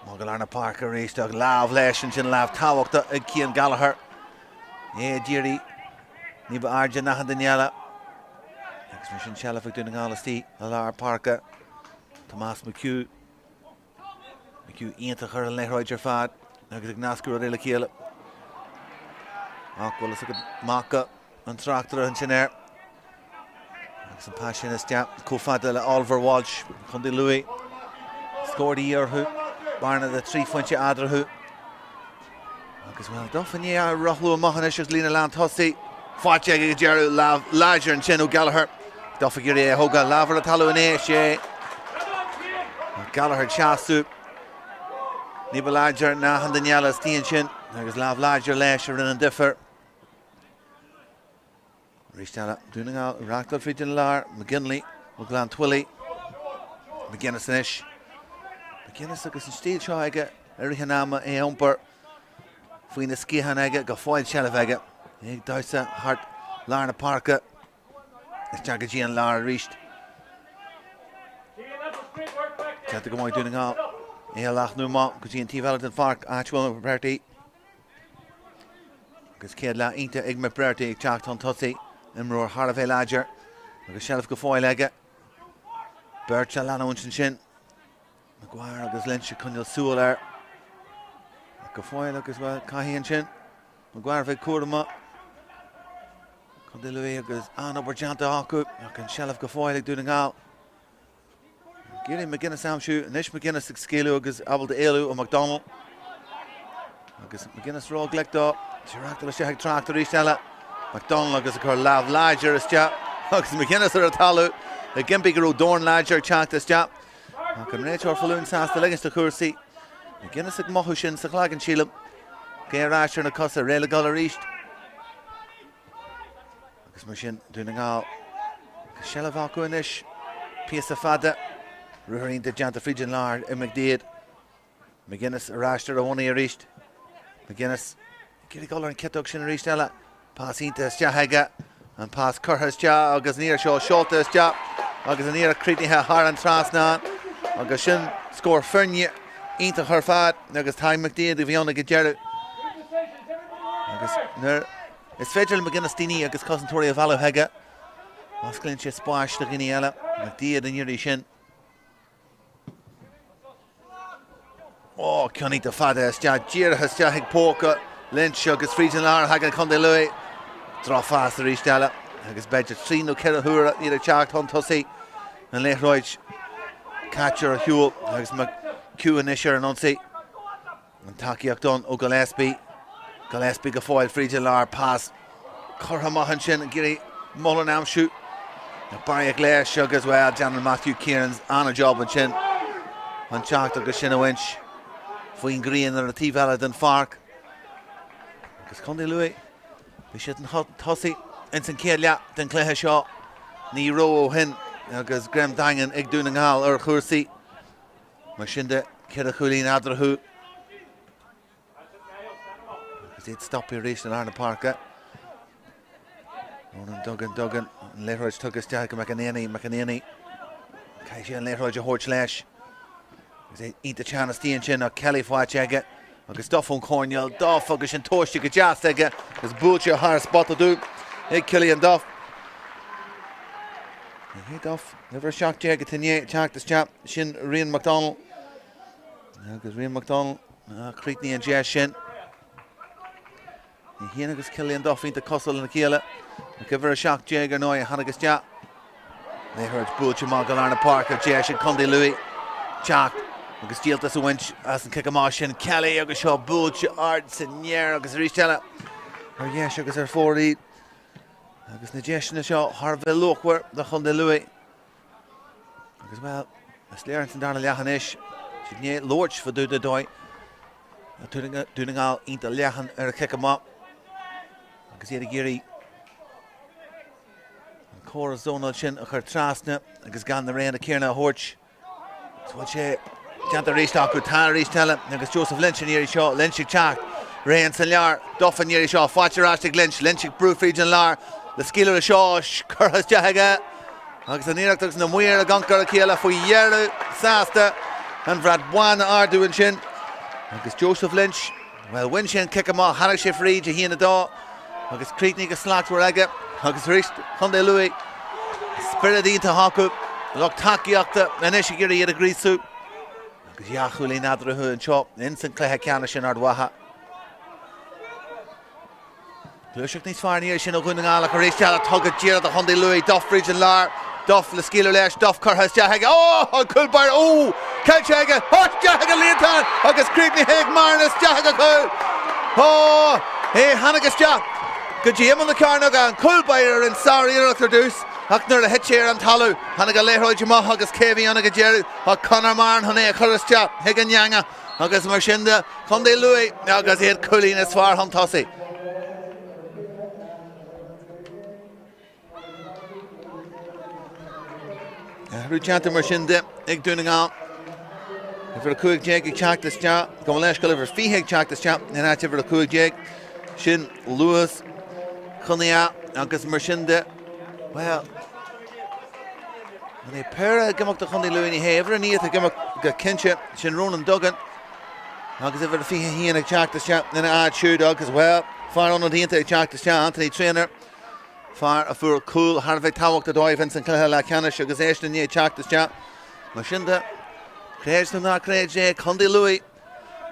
má go lár na Páirc a ríisteach lámh leis an sin lámh tábhachta ag Cian Gallagher é díirí ní ba airde nachan Daniela agus mar sin sealamh ag dúna ngáil istí a lár Páirc Tomás McHugh ionta chur an léithreid ar fad agus ag nascú a réile chéile ach bhfuil is go Mhacha an Tráchtaire an sin air agus an páisian is de cófada le Oliver Walsh Conall Luí scóirí orthú barna de 3 fointe adrathú agus bhfuil dofaní a rothlú amachchan is lína lean tosaí fáilte ag dearú láidir an sin ó Gallagher dofa gurí é thóga lábhar a talú in é sé Gallagher teasú ní ba láidir ná an Daniela stíon sin agus lámh láidir leis ar an differ ríisteile dúna ngáil reachtal frídin lár McGinley ó glán Twilly McGuinness inis McGuinness agus an stíl seo aige Rihanama é umpar faoin na scíhan aige go fáil sealah aige ag dása hart Lárna Páirc is teag go dtí an lár ríist teanta go máid dúna gá é lach nó má go dtí an tíbhheile den Páirc áitfuil me Máirtín agus céad le ionta ag me Máirtín ag teacht an tosaí imreoir Thar a bheith láidir agus sealah go fáil aige Beirt se leanúin sin Maguire agus Lynch chuneal súil ar go fáil agus bhfuil caithíonn sin Maguire bheith cuairma chun de luí agus anobair deanta acu ach an sealah go fáil ag dúna ngáil Gírí McGuinness amsú inis McGuinness ag scéalú agus abal de éalú ó McDonald agus McGuinness rá gleictá Tráchtaire le sé ag Tráchtaire ríist eile McDonald agus a chur lámh láidir is teach agus McGuinness ar a talú a gimpí go raibh Dorn láidir teach is teach ach an réiteoir fallún sásta legas de chuirsaí McGuinness ag mothú sin sa chlágan sílam géiráisir na cosa réile gal a ríist agus mar sin dúna ngáil go sealah acu inis píos a fada ruthíonn de deanta frídin lár i McDaid McGuinness aráistir a bhhaí a ríist McGuinness Giri golar an kitog sin a ríist eile pás ínta is teach aige an pás curtha is teach agus níor seo seolta is teach agus an níor crítinithe thar an trasná agus sin scór fearne ínta chur fad agus time McDaid a bhíonna go dearú agus nuair is féidir McGuinness daoine agus cosantóirí a bhealú heige osclainn sé spáis do gine eile McDaid an iirí sin ó ceannaí do fada is teach díortha is teach ag póca Lynch agus frídin lár hagan chun de luí drá fás a ríist eile agus beidir trí nó ceithre thuaire iad ag teacht chun tosaí an léithróid catcher a hiúil agus me ciúan is ar an onsaí an takeíocht don ó Gillespie go fáil frídin lár pás chortha maihan sin Giri Mullen amsú na Páirc léis agus bhfuil General Matthew Kieran's an a job an sin an teacht agus sin a winch faoin gríon ar na tíbhheile den Páirc agus chun de luí bhí siad an tosaí in san céad leat den Cluiche seo ní ró ó hin agus Graham Dangan ag dúna ngáil ar chuirsaí mar sin de cead a chuilín adrathú agus iad stoppi rééis an Lárna Páirc an Duggan an léithróid tugus teach go McAnéanaí cai sé an léithróid a thuirt leis agus é ionta teanna stíon sin a Kelly fáilte aige agus Duffón Corneal Duff agus sin tóiste go deas aige agus búilte thar spot a dú ag Cillian Duff hé Duff never seach aige tinné teach is teach sin Rian McDonald agus Rian McDonald críitní an deas sin híana agus Cillian Duff ínta cosal na céile go bhar a seach aige nó a hana agus teach léithróid búilte má go Lárna Páirc ar deas sin chun de luí teach agus díaltas a winch as an cick sin Kelly agus seo búilte ard san near agus ríist eile ar dhéis agus ar fórí agus na deisina seo thar bheith luachhar de chun de luí agus bhfuil is léir an darna leachan is si né Lord fa dú de dóid dúna ngáil ionta leachan ar a cick agus iad a géirí an córa zónal sin a chur trasna agus gan na réan a céarna a thuirt so sé Deanta ríist acu tá ríist eile agus Joseph Lynch an iirí seo Lynch ag teacht réan san lear Duff an iirí seo fáilte ráiste Lynch ag brú fríd an lár le scílar a seo churthas deach aige agus an iireachtas na muir a gancar a céile faoi dhearú sásta an bhrad bháin ardúin sin agus Joseph Lynch well win sin kick amach hanach sé fríd a híana dá agus críitní go slachtúir aige agus ríist chun de luí spiridínta hacu lech takeíochta inis gur iad a grísú agus jaachúlí nadrathú an seo in san Cluiche ceanna sin ar dwatha Cluiseach níos fearr níor sin a gúna ngála go rééis teala tugad díad a chun de luí Duff fríd an lár Duff le scílar leis Duff churthas deach aige an culbar cailte aige deach aige líontán agus críitní héag marnas deach aige chuil hé hanagus deach go dtí imime na carnach an culbair an saíireachtar dús ach nuair a hitséir an talú hanna go léithróid amach agus céhí anna go déirú a Conall Marn hanna a churas deach hiag an neanga agus mar sin de chun de luí agus iad culín is fearr an tosaí Rúteanta mar sin de ag dúna ngá If Cuig Jake teachtas te, go leis go if fihe teachtas te, na if Cuig Jake, sin Lewis, Conall, agus mar sin de, well, and they pair gimmock the Conall Louis Haver, and he had to gimmock the Kinche, sin Ronan Duggan, agus if fihe he and a teachtas te, then I shoot as well, far on the teachtas te, Anthony Trainer. Far a full cool Harvey Tawak the Doy Vincent Cahilla Canish agus Ashton ye Chaktas Chat Machinda Craig na Craig Condy Louis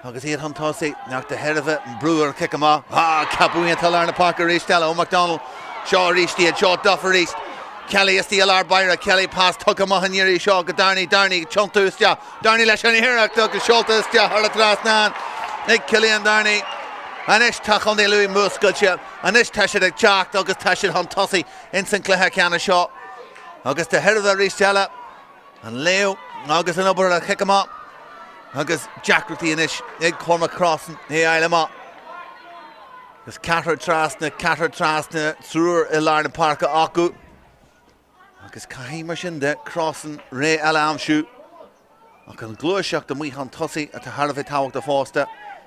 agus he had Huntossi knocked the head of it and Brewer kick him off Capu and Talarna Parker East Stella McDonald Shaw East the Shaw Duffer East Kelly is the LR Byra Kelly pass took him on Yeri Shaw Darney Chuntus ja Darney Lashani here took the Schultes ja Harlatras Nick Kelly and Darney Anish tachon de Louis Musculture, Anish Tashid a Jack, August Tashid Huntossi, Instant Cleha shot. August the head of the Ristella, and Leo, August and Ubber kick him up. August Jack with the Anish, Egg Cormac crossing, he aisle him up. There's Catter Trastna, through Ilarn Park Aku. August Kahima Shinde crossing Ray Alam shoot. August Cluiche the Mui Huntossi at the heart of it, Tawak the Foster.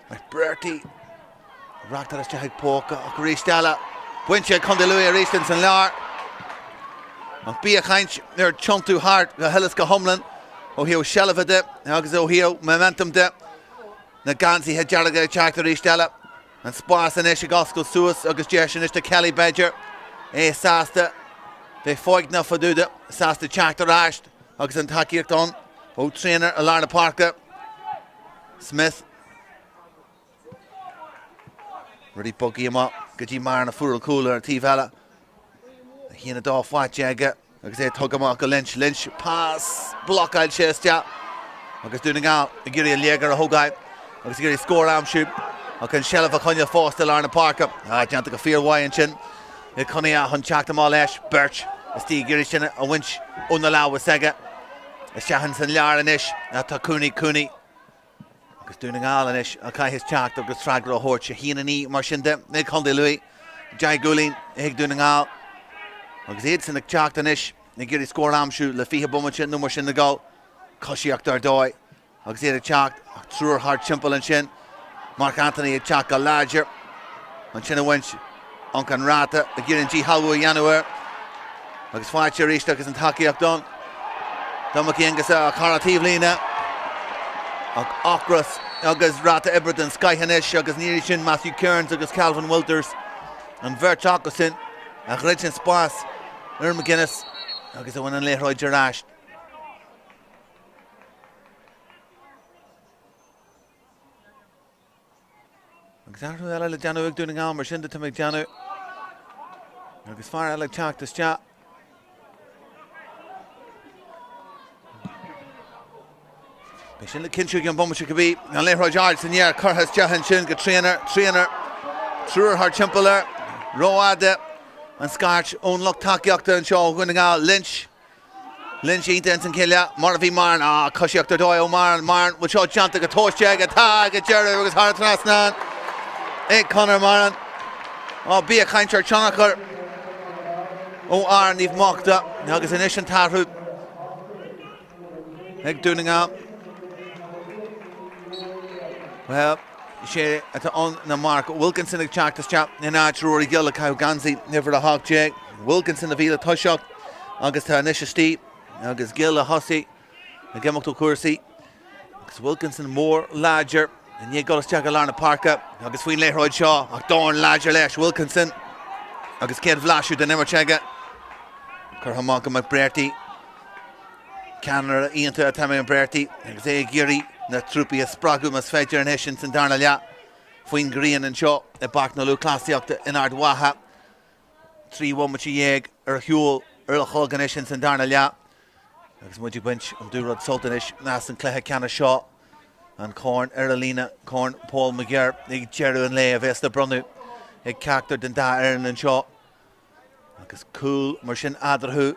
Like Bertie. Rocked at Hig Pork, Ristella, Winche Condeluia, Ristons and Lar. Be a kind, they're chunk too hard, Helliska Humlin, O'Heo Shellavade, August O'Heo, Momentum de Naganzi had Jarlaga Chak to Ristella, and Spórt and Eshigosko Suis, August Jeshin to Kelly Badger, Sasta, they foig enough for do that, Sasta Chak to Rashed, August and Takirton, O Trainer, Alarna Parker, Smith. Ready buggy him up. Get you mar a full cooler T-Valla. He in a door fight jagger. Like I say, tug him up Lynch pass block out chest ja. Like doing out. Giri a Liega a Hogai. Like Giri score arm shoot. I can shell of a Conya force to Larna Parker. I can't take a fear why and chin. The Conya Hunchak them all ash. Birch. A Steve Giri chin a winch unallow with Sega. A Shahanson Laranish. A Takuni. Doing all in ish, okay, his chat, Douglas Fragro Hort, Shaheen and E, Marshinde, Nick Conde Louis, Jai Goulin, Hig doing all. Because he'd seen the chat and ish, Nigiri score arm shoot, Lafiha Bumachin, no mush in the goal, Koshiak Dardoy, because he had a chat, through hard chimple and shin, Mark Anthony, a chat got larger, and Chin a wench, Uncan Rata, the Girin G Halwa Yanuer, because Fire Rish, Douglas and Takiak done, Domakiangas, Karativ Lina. Ochras, August Rata Eberton, Sky Hanesh, August Nirishin, Matthew Kearns, August Calvin Wilters, and Vert Jacobson, Richard Spórt, McGuinness, August the one and Leibhéal Gerash. Exactly what I like Janu doing on, Marshinda to make Janu. August far I like Chak this chat. Bishin the Kinchuk and Bomush could be, and Leibhéal George, and yeah, Kurhas Jahan Shin, good trainer, Truer Hard Chimpler, Roade, and Scotch, own luck Takiakta and Shaw, winning out, Lynch, Eat Denton Killa, Marvy Marn, Koshiakta Doyle, Marn, which all jumped like a toast jag, a tag, a Jerry, was hard to last nan, Connor Marn, be a kind church, Chanakar, Arn, you've mocked up, now it's an Ishan Tarhu, doing out. Well, she at on the mark. Wilkinson checked this chap. In arch Rory Gill, Cow Ganzi, never the Hawk Jake. Wilkinson the Vila Tushok. August Nisha Steve. August Gill a Hussey. Again up to Kursi. August Wilkinson more larger. And you got to check Alarna Parker. August Ween Leibhéal Shaw. Dorn larger Lesh Wilkinson. August Ked Vlashu the never check it. Kurhamaka McBrearty. Canada Ian to Tammy McBrearty. August Giri. Na trúpi a spragu mas féidir an Hishins and Darnalia. Fuin Green and Shaw. A back na Lúthchleasa in Ardwaha. 3-1 with Yeg. Huel. Earl Hogan Hishins and Darnalia. Agus Mudgy Bench. Durod Sultanish. Nasan Cleha Canna Shaw. And Corn. Erlina. Corn. Paul McGarr. Ig Jeru and Leia Vesta Brunu. Ig Cactor den Da Erin and Shaw. Agus Cool. Marshin Adarhu.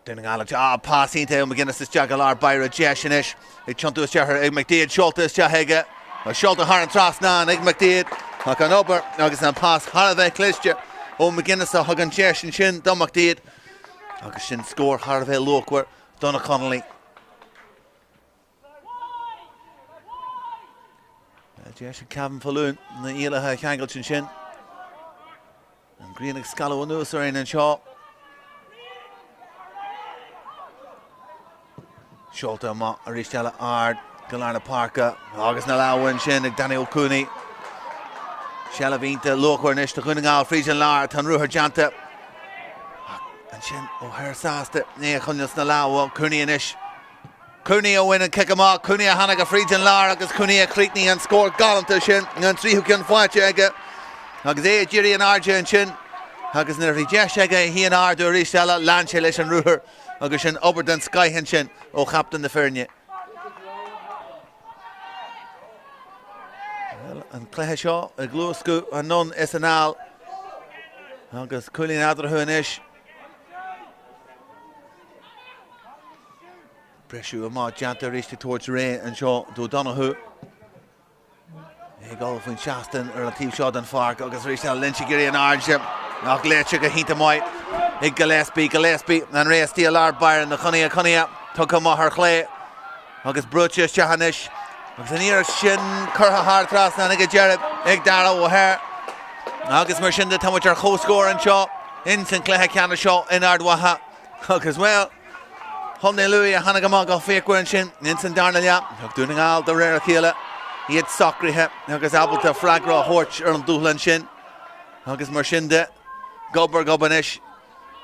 Doing all pass into McGuinness is Jagalar Byra Jeshinish. It chuntu is Jahar Ig McDeed Schulta is Jahega. Schulta Haran Trasnan Ig McDeed. Hakan Ober August and pass Harve Cluiche. McGuinness a Hagan Jeshin Shin Dun McDeed. August Shin score Harve Lokwer Donna Connolly. Jesh Cabin Falloon, the Ela Kangle Shin. And Green Scallow Nusarin and Shaw. Sholta Ma Aristella Ard, Galana Parker, August Nalawan Shin, Daniel Cooney. Shalavinta, Locornish, the Gunningal, Frisian Lar, Tanruher Janta. And Shin O'Hare Sasta, Nia Kunyas Nalawa, Cooney and Ish. Cooney a win and kick him off. Cooney a Hanaga Frisian Lar, Agus Cooney a Creekney and scored Gollum to Shin. And three who can fight Jagga. Agus A, Jiri and Arja and Shin. Agus Nervi Jashagga, he and Ardu Aristella, Lanchelish and Ruher. Agus Shin Oberden Sky Henshin, O Captain the Fernie. And Cluiche Shaw, a Glusku, and none SNL. Agus Cooley and Adra Hunish. Pressure of Maud Janta reached towards Ray and Shaw to O'Donoghue. A goal from Shaston, or a team shot on Páirc. Agus reached out Lynchigiri and Arjim. Knock Leitchik a Hintamoy. Big Gillespie, and Ray Steele Ard Byron, the Cunnia, took him her clay. Agus Bruches, Ceannais. Agus an ear Shin, Curha Hartras, and Ig Jared, Ig Dara O'Hare. Agus Marshinda, Tamucher, co score and Shaw. Instant Cluiche Canna Shaw in Ardwaha. Agus well. Honey Louis, Hanagamaga, Fake and Shin, Instant Darnalia, doing all the rare Keela. He had Socri hip, Agus Abelta, Fragra, Horch, Earl Duhlan Shin. Agus Marshinda, Gober Gobanish.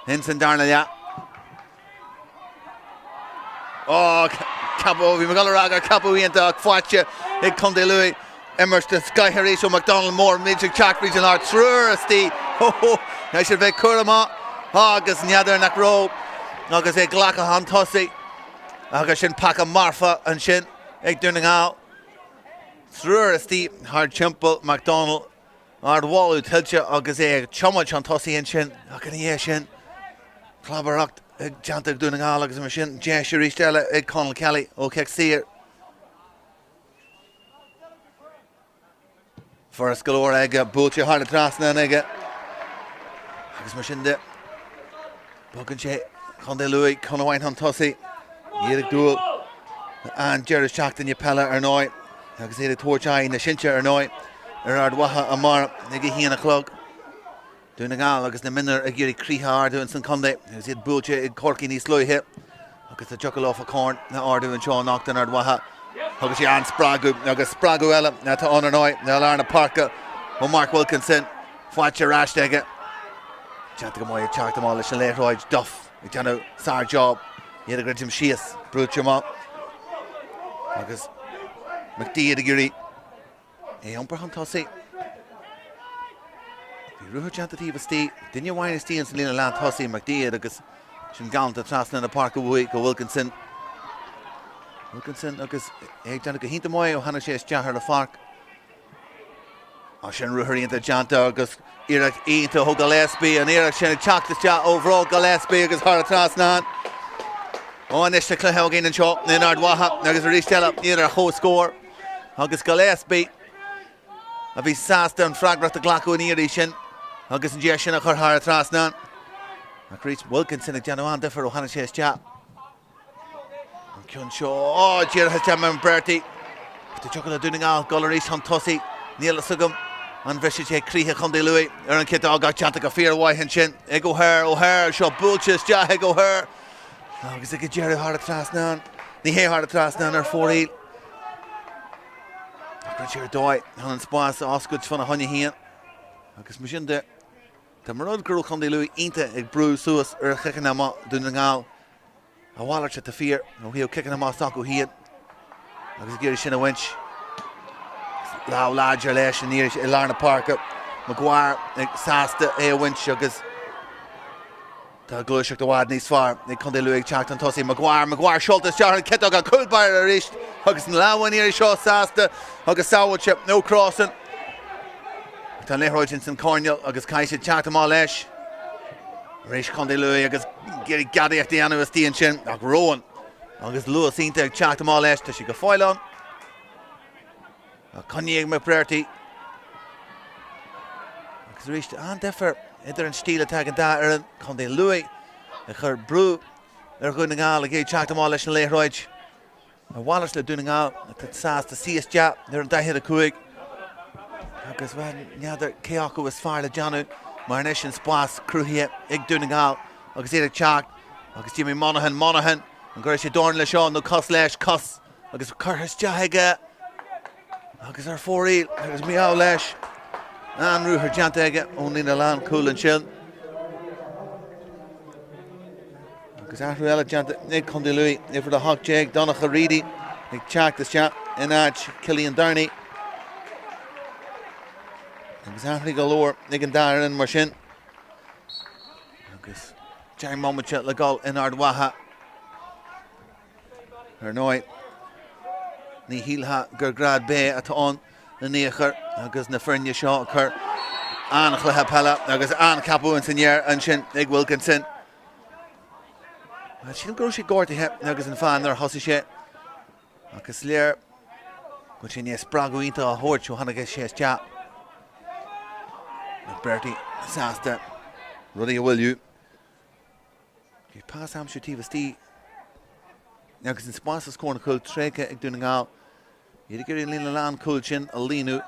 Instant Darnalia. Oh, Capo, Magallaraga, Capo, and Quacha, Conde Louis, Emerson, Sky Horatio, McDonald, Moore, Magic Jack, Regional Art, Trursti, I should be Kurama, August, Nyadar, Nakro, August, Glaka, Hantosi, August, Shin Paka, Marfa, and Shin, Egg Dunning out, Trursti, Hard Chimple, McDonald, Ard Wallu, Tilcha, August, Chumach, Hantosi, and Shin, Hakani, Shin. Clabberocht, Janta doing all of the machine, Jasher Stella, Conall Kelly, okay, see it. First galore, egg, Butcher, hard to trust, and egg. Agus machine there. Buckenche, Conde Louis, Conawine Huntossi, Eric Duel, and Jerry Shackton, Yapella, Ernoy, Agus Eric Torchai, in the Shincha, Ernoy, Erard Waha, Amar, Niggy He in a clog. Doing the gal, Agus the minner a Giri Crihar doing some Conde. As he had Bulcha, Corky, East Loy hit. Agus the chuckle off a corn, the Ardu and Shaw knocked in Ardwaha. Agus Jan Spragu, Agus Spraguella, now to Honor Noy, now Larna Parker, or Mark Wilkinson, Fletcher Rashdegger. Chantamoy, Chartamal, Chalet Roy, Duff, Jano, Sar Job, Yedagrim Shias, Bruchama. Agus McDee the Giri. A Umperham Tossi. Ruher Chantativa Steve, didn't you wine Steve and Selena Land Tossi McDee, because she's gone to trust in the Park of Week or Wilkinson, because Janica Hintamoy, Hannah Shays Jahar the Park. Shen Ruher into Janta, because Eric into Ho Gillespie, and Eric Shen Chak the Chat overall Gillespie, because Hara Trasnan. And this to Cluiche again and Shaw, then Ardwaha, because Ristella, either a whole score, because Gillespie, of his Sasta and Fragra the Glacko in Irishin. Agus and Jeshin a Hara Trasnan. I reached Wilkinson and Janoan Differ O'Hana Shays Chat. And Kyun Shaw, Jer has Jam Bertie. The Chocolate doing all, Gollerish Huntossi, Neil Sugum, and Vishich Crehe Conde Louis, Aaron Kittal got Chantica Fear, Why Henshin, Ego Her, O'Hare, Shaw Bulches, Jah Ego Her. Agus a Jerry Hara Trasnan, the Hay Hara Trasnan or 4-8. Richard Doy, Helen Spas, Osgood van a honey here. Agus machine there. The Marod Girl Conde Louis, Inta, Eg Brew, Suas, kicking them up, doing the all. A Wallerch at the fear, no, he'll kicking them off, Socko here. Agus Gary Shinna Winch. Lau Larger Lash and near Larna Parker. Maguire, Sasta, A Winch, Agus. The Cluiche the Wad needs far. They Conde Louis, Charlton Tossi, Maguire, Schultz, Jarrett, Kettog, a cool by a reached. Agus Lau one here, Shaw Sasta, Agus Sawachip, no crossing. Tan Lehrojinson Cornell, Agus Kaisha Charlton Malesh. Rish Conde Louis, Agus Gary Gaddy at the end of his Dean Chin, Rowan. Agus Lewis into Charlton Malesh, to she go foil on. Kanye McBurty. Agus reached and differ. Enter and steal attack and that Aaron Conde Louis. Her brew. They're going to go like Charlton Malesh and Lehroj. Wallace they're doing out. That's Sass to see us jab. They're in that hit a quick. agus bhfuil neadidir Ceannais was fearr le Johnú mar inis an spás Cluiche ag nGall agus iad ag teach agus Jimmy Monaghan an gcuir sé dorn le seo nó cos leis cos agus chuthas deige agus ar fóraí agus miá leis an rúthar deanta aige ón lína lán cool an sin agus ahrú eile deanta ag chundí luí ifir de thug déag Donach a Reedy ag teachtas te in áit Cillian Darney agus ahrú go leor ag an daran mar sin agus Jerry Mhacha le gáil in Ardmhacha ar nóid ní híaltha gur grad bé atá na níochar agus na frinne seo chur an Cluiche Peile agus an capú an sinnéir an sin ag Wilkinson. Sin gro sé gáirtaithe agus an fan ar thosaí sé agus léir go sin níos spragúínta a thuirt seú hanna sé te. Bertie sásta rudí a bhfuilú. Bhí pás amsú tíomhtí agus an spás a scóna cúil trécha ag nGall. Iad gur lína lán cúil sin a líú.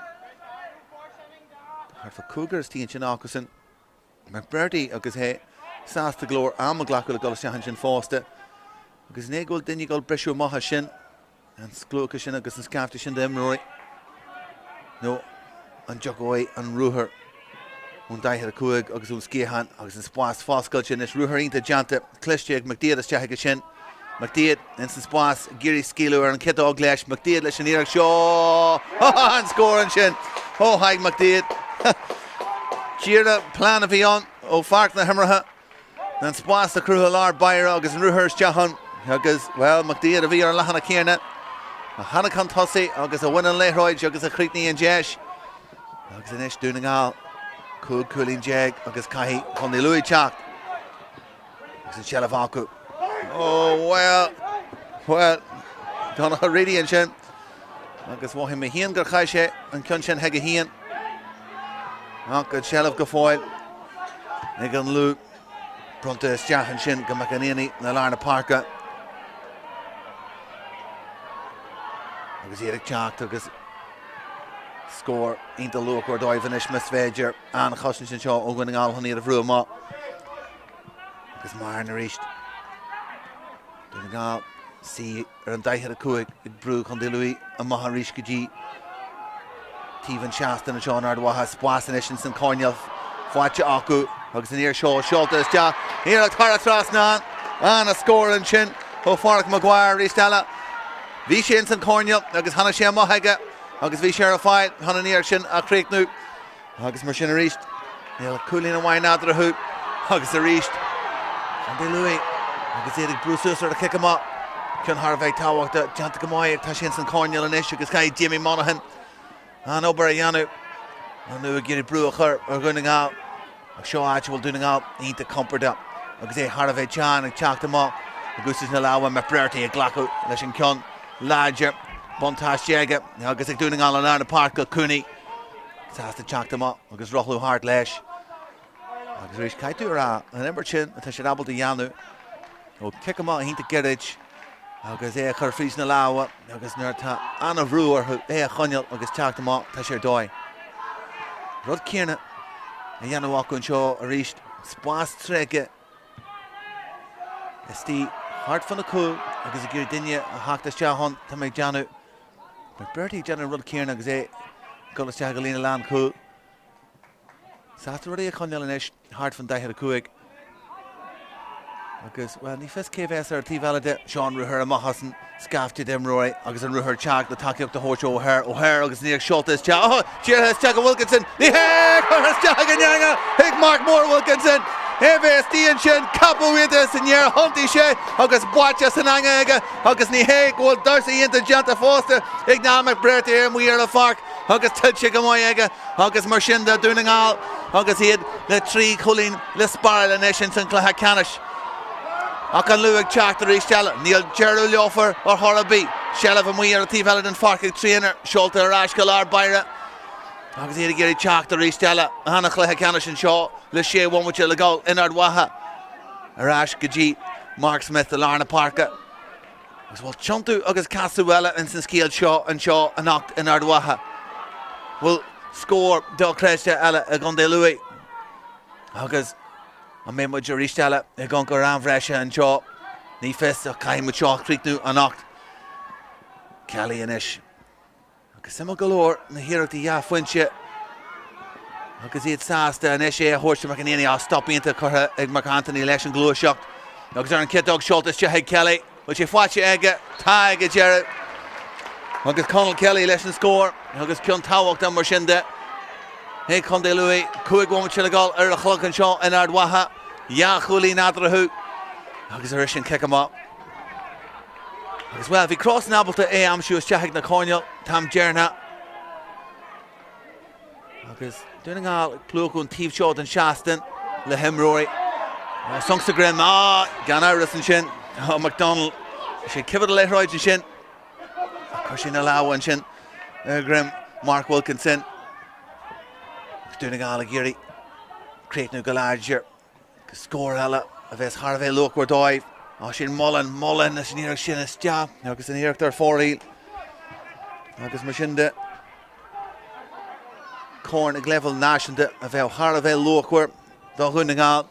Thar fa cúgar tíon sin ácasan. Mar Bertie agus hé sásta glór am a ghlacu le golas tehan sin fásta. Agus négóil duine gáil breisiú Mhacha sin an sclúcha sin agus an scafta sin de imróí. nó an jogóid an rúthar ún daithir cuaig agus ún scíhan agus an spás fáscail sin is rúthar ínta deanta Cluiche ag McDaid as teige sin. McDaid in san spás Geary Skeelú ar an kitá leis McDaid leis an íreach seo an scór sin ó haig McDaid Tíre plán a bhí an ó Páirc na himrathe an spás a cruútha lár Baire agus an rúthar steachan agus well McDaid a bhí ar an lechanna céarna a hanna can tosaí agus a bhain an léthráid agus a chríicní an deis agus inis nGall cúg cúlín déag agus caihí chun í luí teach agus an sealamh acu. Oh, well, Donach a Reedy an sin agus bhá him a híon gur chaith sé an cion sin heige híon agus sealamh go fáil ag an lú pronta isteach an sin go mac an éanaí na lár na Páirce agus iad ag teacht agus scór ínta luach or dóibh inis mis féidir an chosin sin seo ó nGall chun iad a bhrú má agus mar na ríist nGall sí ar an daithir a cuaig ag brú chun de luí a Mhacha ríis go dtí tíhann seasta na Seán Ardmhacha spásan is san Conall fáilte acu agus an íor seo seolta is teach íar tar a trasná an a scór an sin ó Páirc Maguire ríos eile bhí sé san Conall agus hanna sé Mhacha agus bhí sé ar a fáil hanna íor sin a chríicnú agus mar sin a ríist níl coolín a bhain nádra thú agus a ríist an de luí agus iad ag brúsús ar a kick amach chun Harvey táhachta deanta go maiid tá sin san Conall inis agus cai Jimmy Monaghan an obair a dheanú an nu a géirí brú a chur ar nGall ag seo áit bhfuil nGall ínta comporta agus é Harvey teán ag teacht amach agus is na láha me Bertie ag ghlacu leis an cion láidir bontáis déige agus ag nGall an air na Páirc go cúnaí sásta teacht amach agus rothlú hart leis agus rís caiitú rá an imbert sin atá sé abalta dheanú ó kick amach hínta geirid agus é chur frís na láha agus nuair tá anna bhrúar é a chuneal agus teacht amach tá sé dóid. Rud céarna a dhéanamh acu an seo a ríist spás tréige is tí hart fan na cúil agus i ggur duine a theachtas teachán tá méid deanú mar Bertie deanna rud céarna agus é golas teach go lína lán cúil sásta rud é a chuneal inis hart fan daithir a cuaig agus well ní fes céhs ar tíhheile Seán rúthar a Mhachasan scafte imróí agus an rúthar teach na takeíocht a thuirt óthir agus níag seolta is teach tíortha teach go Wilkinson ní hé chuthas teach an neanga hiag Mark Moore Wilkinson Hebes tíon sin capúide san near hontaí sé agus buaite san anga aige agus ní hé bhfuil darsa íonta deanta fásta ag ná Bertie ar muir a Páirc agus tuilse go maiid aige agus mar sin de nGall agus iad le trí chulín le spáil inis sin san Cluiche Ceannais ach an luúag teacht a ríos teile níl Gerú leofar or Thorabí sealamh a muir a tíbheile an Páirc ag tríonar seolta arás go lár Baire agus iad géirí teacht a ríos teile a hanna Cluiche Ceannais sin seo le sé bhamuite le gáil in Ardmhacha arás go dtí Mark Smith a lár na Páirce agus bhfuil tiontú agus casú eile in san scíal seo an seo a nacht in Ardmhacha bhfuil Score do Craobh eile a gan de Louis. Agus an mé muid ríiste eile a gan go ran bhreise an seo. Ní fest a caiim mu seo críicnú an nacht. Kelly inis. Agus sama golóir na hiireachtaí jafuinse. Agus iad sásta inis é a thuirte mar an á stopíonnta chutha ag Mark Anthony leis an glúiseacht. Agus ar an kitdog seoltas te ag Kelly. Bhil sé fáilte aige, tá aige Gerald. Agus Conall Kelly leis an scór. Agus cion táhacht an mar sinnde. Hey Conde Louis, cuaig bhhaid se le gáil ar a chlocan seo in ard watha. Ja chulí nadrathú. Agus ar sin kick amach. Agus well, bhí cross an abalta é amsúas teach na Conall, tam Jearna. Agus dúna ngáil plúchún tíomh seo an seastan le himróí. Songsta grim, gan áras an sin. McDonald, sé cibad le roiid an sin. Chuir sin a láhain sin. Grim, Mark Wilkinson. Dúna ngáil a géirí. Créitnú go láidir. Scór eile a bheits Harvey Lúchar dóibh. Sin Mullen is an iarach sin is teach. Agus an iarach ar fóraíl. Agus mar sinnde. Corn ag level náisiúnta a bheith Harvey Lúchar dá chuin na ngáil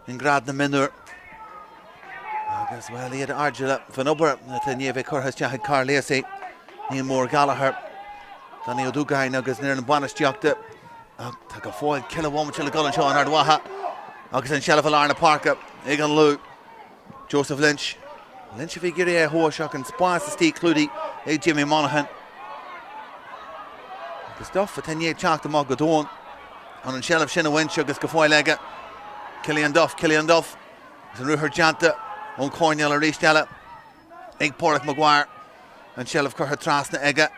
in grad na Mionúr. Agus well iad ardile fan obair na tá níomh churthas teach ag Carléasa. Ní mór Gallagher. Tá ní dúgain agus níor an banas teachta. Tá go fáil kilahhaid se le gáil an seo an ard watha. Agus an Shelf Alarna Parka, ag an Lou. Joseph Lynch. Lynch a bhí géirí a thuaiseach an spáis a Steve Cluiche ag Jimmy Monaghan. Agus duff a tennéad teach amach go dóin. An Shelf sin a winch agus go fáil aige. Cillian Duff. Agus an ruthar deanta ón Conall a ríist eile. Ag Páirc Maguire. An Shelf chutha trasna aige.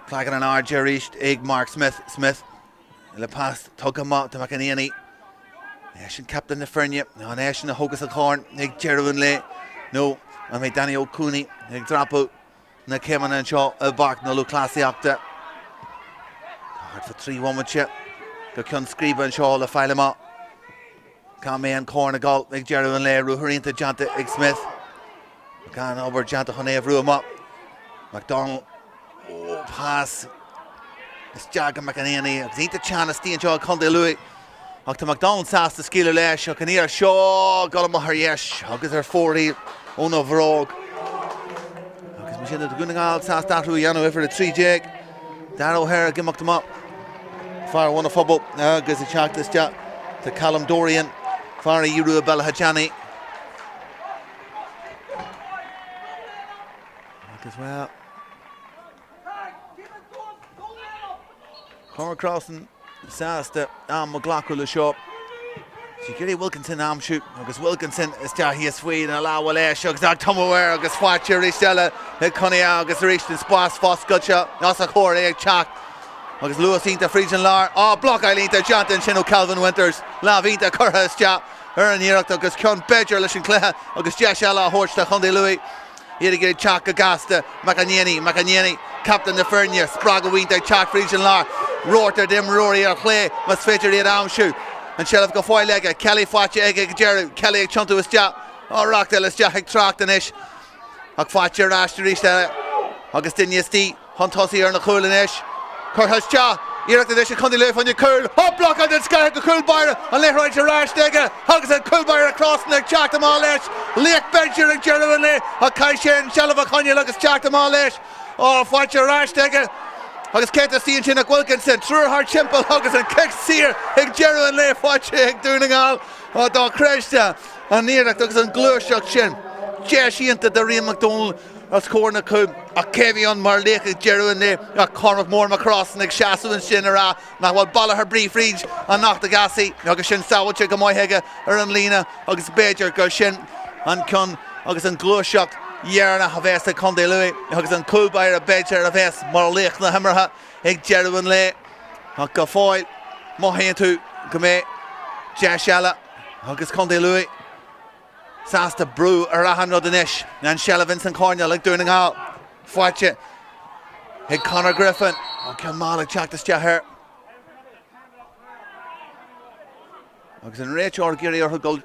Clagan an ard ríist ag Mark Smith. Le pass tug amach tá an éanaí. Sin captain na Fernje, an éis na hógus a chorn, ag Gerwin le. No, an mé Danny O'Cooney, ag drapú na céman an seo a barc na Lúthchleasa achta. Hard for 3-1 go cion scríbe an seo le fáile má. Cá mé an córn a gáil ag Gerwin le, ruthirínta deanta ag Smith. Gan obair deanta chun éh ruúa má. McDonald, pass. Is deaga mac an éanaí, agus ínta teanna stíon seo Conde Louis. Ach tá McDonald sásta scíle leis ach an íar seo gal am ar yes agus ar fóraí ón a bhróg. Agus mar sin do gúna ngáil sásta ahrú dhéanamh ifir a 3 Dar O'Hara gimach amach. Far one a phobal agus a teachtas te tá Callum Dorian far a íru a Bellahajani. Agus well. Cormac Crossan sásta am McLaughlin le seo. Si géirí Wilkinson am siú agus Wilkinson is teach hí a sfuoin a láhfuil leis agus ag tomhhair agus fáilte ríist eile le Conall agus ríist an spás foscailte nás a chóir ag teach. Agus Lewis ínta frídin lár. Block eilínta deanta sin ó Calvin Winters. Láhínta chutha is teach ar an iarracht agus cion beidir leis an cluiche agus deis eile a thuirte Conde Louis. Iad a géirí teach go gasta McAnieny. Captain na Fernje, Sprague Winter, teach frídin lár. Rotor dim roirí ar chlé mas féidir iad amsú. An Shelf go fáil aige, Kelly fáilte aige ag Gerald. Kelly ag tiontu is teach. Rachta is teach ag Tráchtaire inis. Ag fáilte ráiste ríiste eile. Agus duine tí, hontosaí ar na chúil inis. Curthas teach. Iarachta inis a Conde Louis fan cúil. Block an den scar go cúil baire. An leithráid a ráiste aige. Agus an cúil baire across ag teach am á leis. Leach bencher ag Gerald le. A cai sin Shelf a Conall agus teach am á leis. Fáilte ráiste aige. Agus Kate Steen sin ag Wilkinson, trúr hard simple agus an kick sear ag Gerwin le fáilte ag dúna ngáil dá Craobh an níireacht agus an glúiseach sin. Deisianta de Rian McDonald as cór na cúb a Kevion mar léach ag Gerwin le a Cormac McCrossan ag seaasúin sin ará nach bhfuil balla ar brí fríd an nach a gasí agus sin sábhailte go maithéige ar an lína agus béidir go sin an cion agus an glúiseach Yearna a bheits a Conde Louis agus an cúlbair a beidir a bheits mar léach na himmartha ag Gerwin le ach go fáil maithéonn tú go mé deis eile agus Conde Louis sásta brú ar ahan rud inis an Shelf Vincent Conall ag dúna ngáil fáilte ag Conor Griffin ceann mála teachtas teathir agus an réiteoir géirí orthu go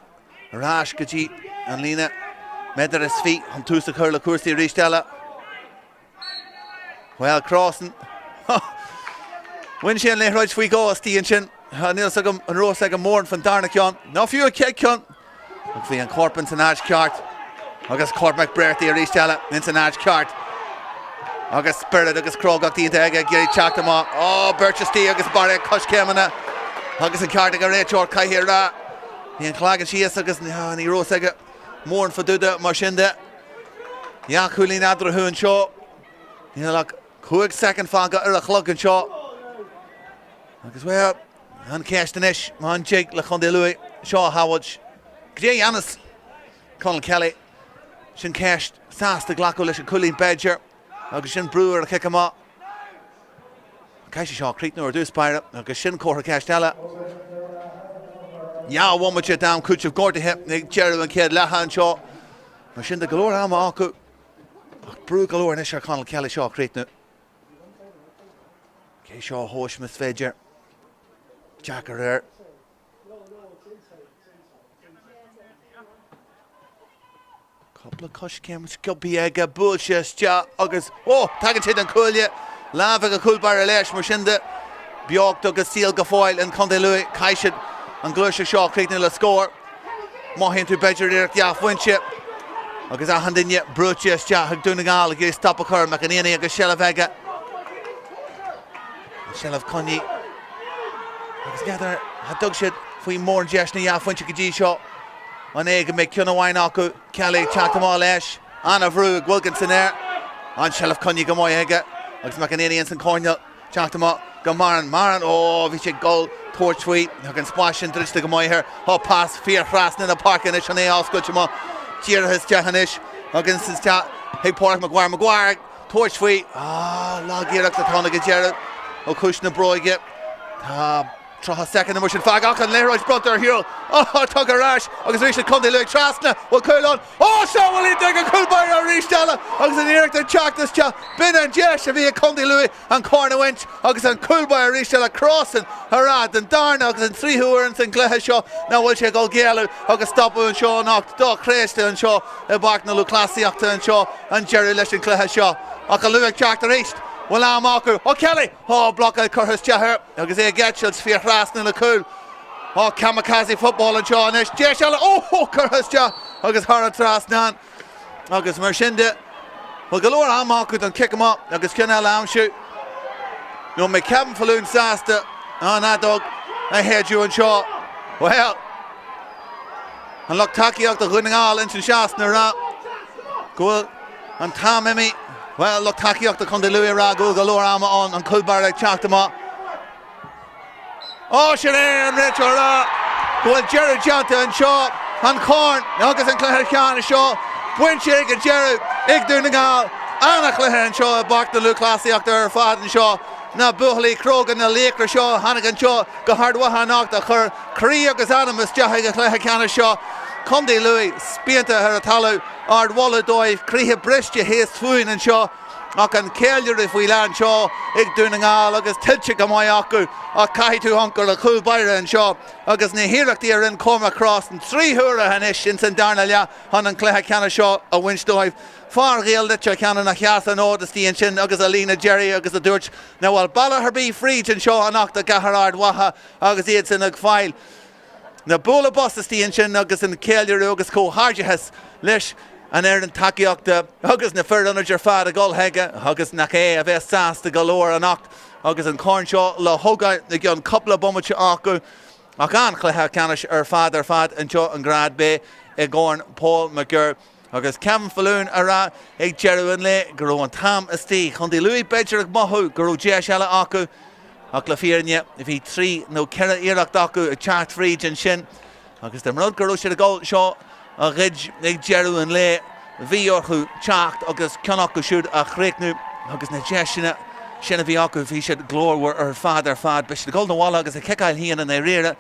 rás go dtí an lína Medar is feet an túsa chur le cuasaí ríiste eile. Well, Crossan. Win sin le roid fwy go stíon sin. Níl sagam an rós ag an mórn fan darna ceann. Ná fiú a cé ceann. Ag bhí an corpan san áid ceart. Agus Cormac Bertie a rísteile in san áid ceart. Agus Spirit agus Craobh tíonnta ag Gary Tráchtaire. Oh, Birchestí agus Barra cos céimena. Agus an ceart ag a réiteoir caithhir rá. Ní an chlágan síos agus ní rós ag mórn fa dúda mar sin de. Ja, chulín adra hún seo. Níl ag 2 second fága ar a chlog an seo. Agus well, an ceist inis, man jig le chun Louis, seo hawaj. Gré Ceannais, Conall Kelly, sin ceist, sásta glaco leis an chulín Badger, agus sin brewer a cic ama. Ceist seo Creitnú ar dús Páirc, agus sin cótha ceist eile. Ja, wommache dam Cluiche Gortathe, nig Jerry an céad leatha an seo. Mar sin de galóir ama acu. Brú galóir inis ar Conall Kelly seo Creitnú. Cé seo hóis mis féidir. Jacker there. Couple of cush cameras could be a bullshit August. Oh, tagging to an Cluiche. Lava a cool bar lesh Mushinda. Bjork dug a seal gafoil and Conde Louis Kaishid and Glosha Shaw creating a score. Mohin to Badger there Diaf Winship. August a hand in yet Bruches Jack doing all against stop a curve McAnini against Shella Vega. Shell of Conny. Gather had dug shit fwy mór an deisna ja fwynt go dí seo an éige mé cionna bhain acu Kelly Tráchtaire leis Anna Bhrúg Wilkinson an Shellaf Conny go mai aige agus McAnini san Conall Tráchtaire go Maran ó bhí sé goal towards fwy ag an splashin driste go mai here ó pass fear frasn in the park in is an é oscoilte má tíar his Ceannais agus sin sta hey Páirc Maguire towards fwy lágéireach tá go Gerald ó cúisna broige Try second the motion fag and Leroy's brother here. Oh, tug a rash. Agus we should come to Louis Trasna. Well, cool on. Oh, so will he take a cool by a Ristella. Agus an Eric the Chuck this chap. Ben and Jesh of come to Louis and Corner Winch. Agus and cool by a Ristella crossing. Harad and Darna. Agus and 3 who are in Sinclair Shaw. Now we'll check all Gaelu. Agus stop and Shaw knocked. Dog Craobh and Shaw. Bark na Lúthchleasa and Shaw. And Jerry Lesh and Sinclair Shaw. Aka Louis Jack the East. Well, I'm Marker. Oh, Kelly. Oh, block I Curtis Chaher. Agus a Getchels fear Rasn in the cool. Oh, kamikaze football and John Ish. Jeshella. Oh, Curtis Chah. Agus Hara Trasnan. Agus Mershinde. Well, galore I'm Marker and kick him up. Agus Conall Lam shoot. No, me Kevin Falloon Sasta. Oh, that dog. I heard you and Shaw. Well. And look, Taki up the nGall into Shastner. Good. And Tom Emmy. Well, look, Takiok the Conde Louis Rago, galore ama on, and Culbar Tráchtaire. Oh, Sinead and Richard. Well, Jerry Jonta and Shaw, and Corn, August and Claire Can and Shaw, Winchig and Jerry, Igdur nGall, Anna Claire and Shaw, Bark the Lúthchleasa after Fad and Shaw. Now, Buhley, Krogan, the Lake Shaw, Hannigan Shaw, Gahard Wahanok, the Cur, Craobh Animus, Jahig, Claire Can and Shaw. Conde Louis, Spienta Heratalu, Ard Walladoy, Crehe Bristja, Haste Fuin and Shaw, Akan Kellier if we land Shaw, Ig nGall, August Tilchik Amayaku, Akaitu Hunker, a cool Byra and Shaw, August Nehirak the Erin Cormac Cross, and 3 Hura Hanish in St. Darnalia, Han and Clare Canna Shaw, a Winchdoive, Far Real Litcher Canna Nachasa, Nordesty and Shin, August Alina Jerry, August the Durch, now while Bala Herby Freed and Shaw, Anok the Gaharard Waha, August Edson and File. Na bóla bostí an sin agus an céilear agus có háide has leis an an takeíochta agus na fearúnaidir fad a gulthaige agus nach é a bheith sásta galóir anocht agus an corn seo le thóga ag an coppla bommate acu ach an chluithe Ceannais ar fad an seo an grad bé ag gcóin Paul McGurr agus Kevin Falloon ará ag Jerry le gur an tam istí chun dí Louis Badger ag mothú gur deis eile acu ach le fíorne if he 3 no cera iarach dacu a chat fríd an sin agus de mrod gurú sé a gáil seo a rid ag Jerry an le bhí orthú teacht agus ceannach go siúd a chréicnú agus na deisina sinna bhí acu bhí siad glórhar ar fad be si gáil na bhála agus a ceiceáil híana an é réire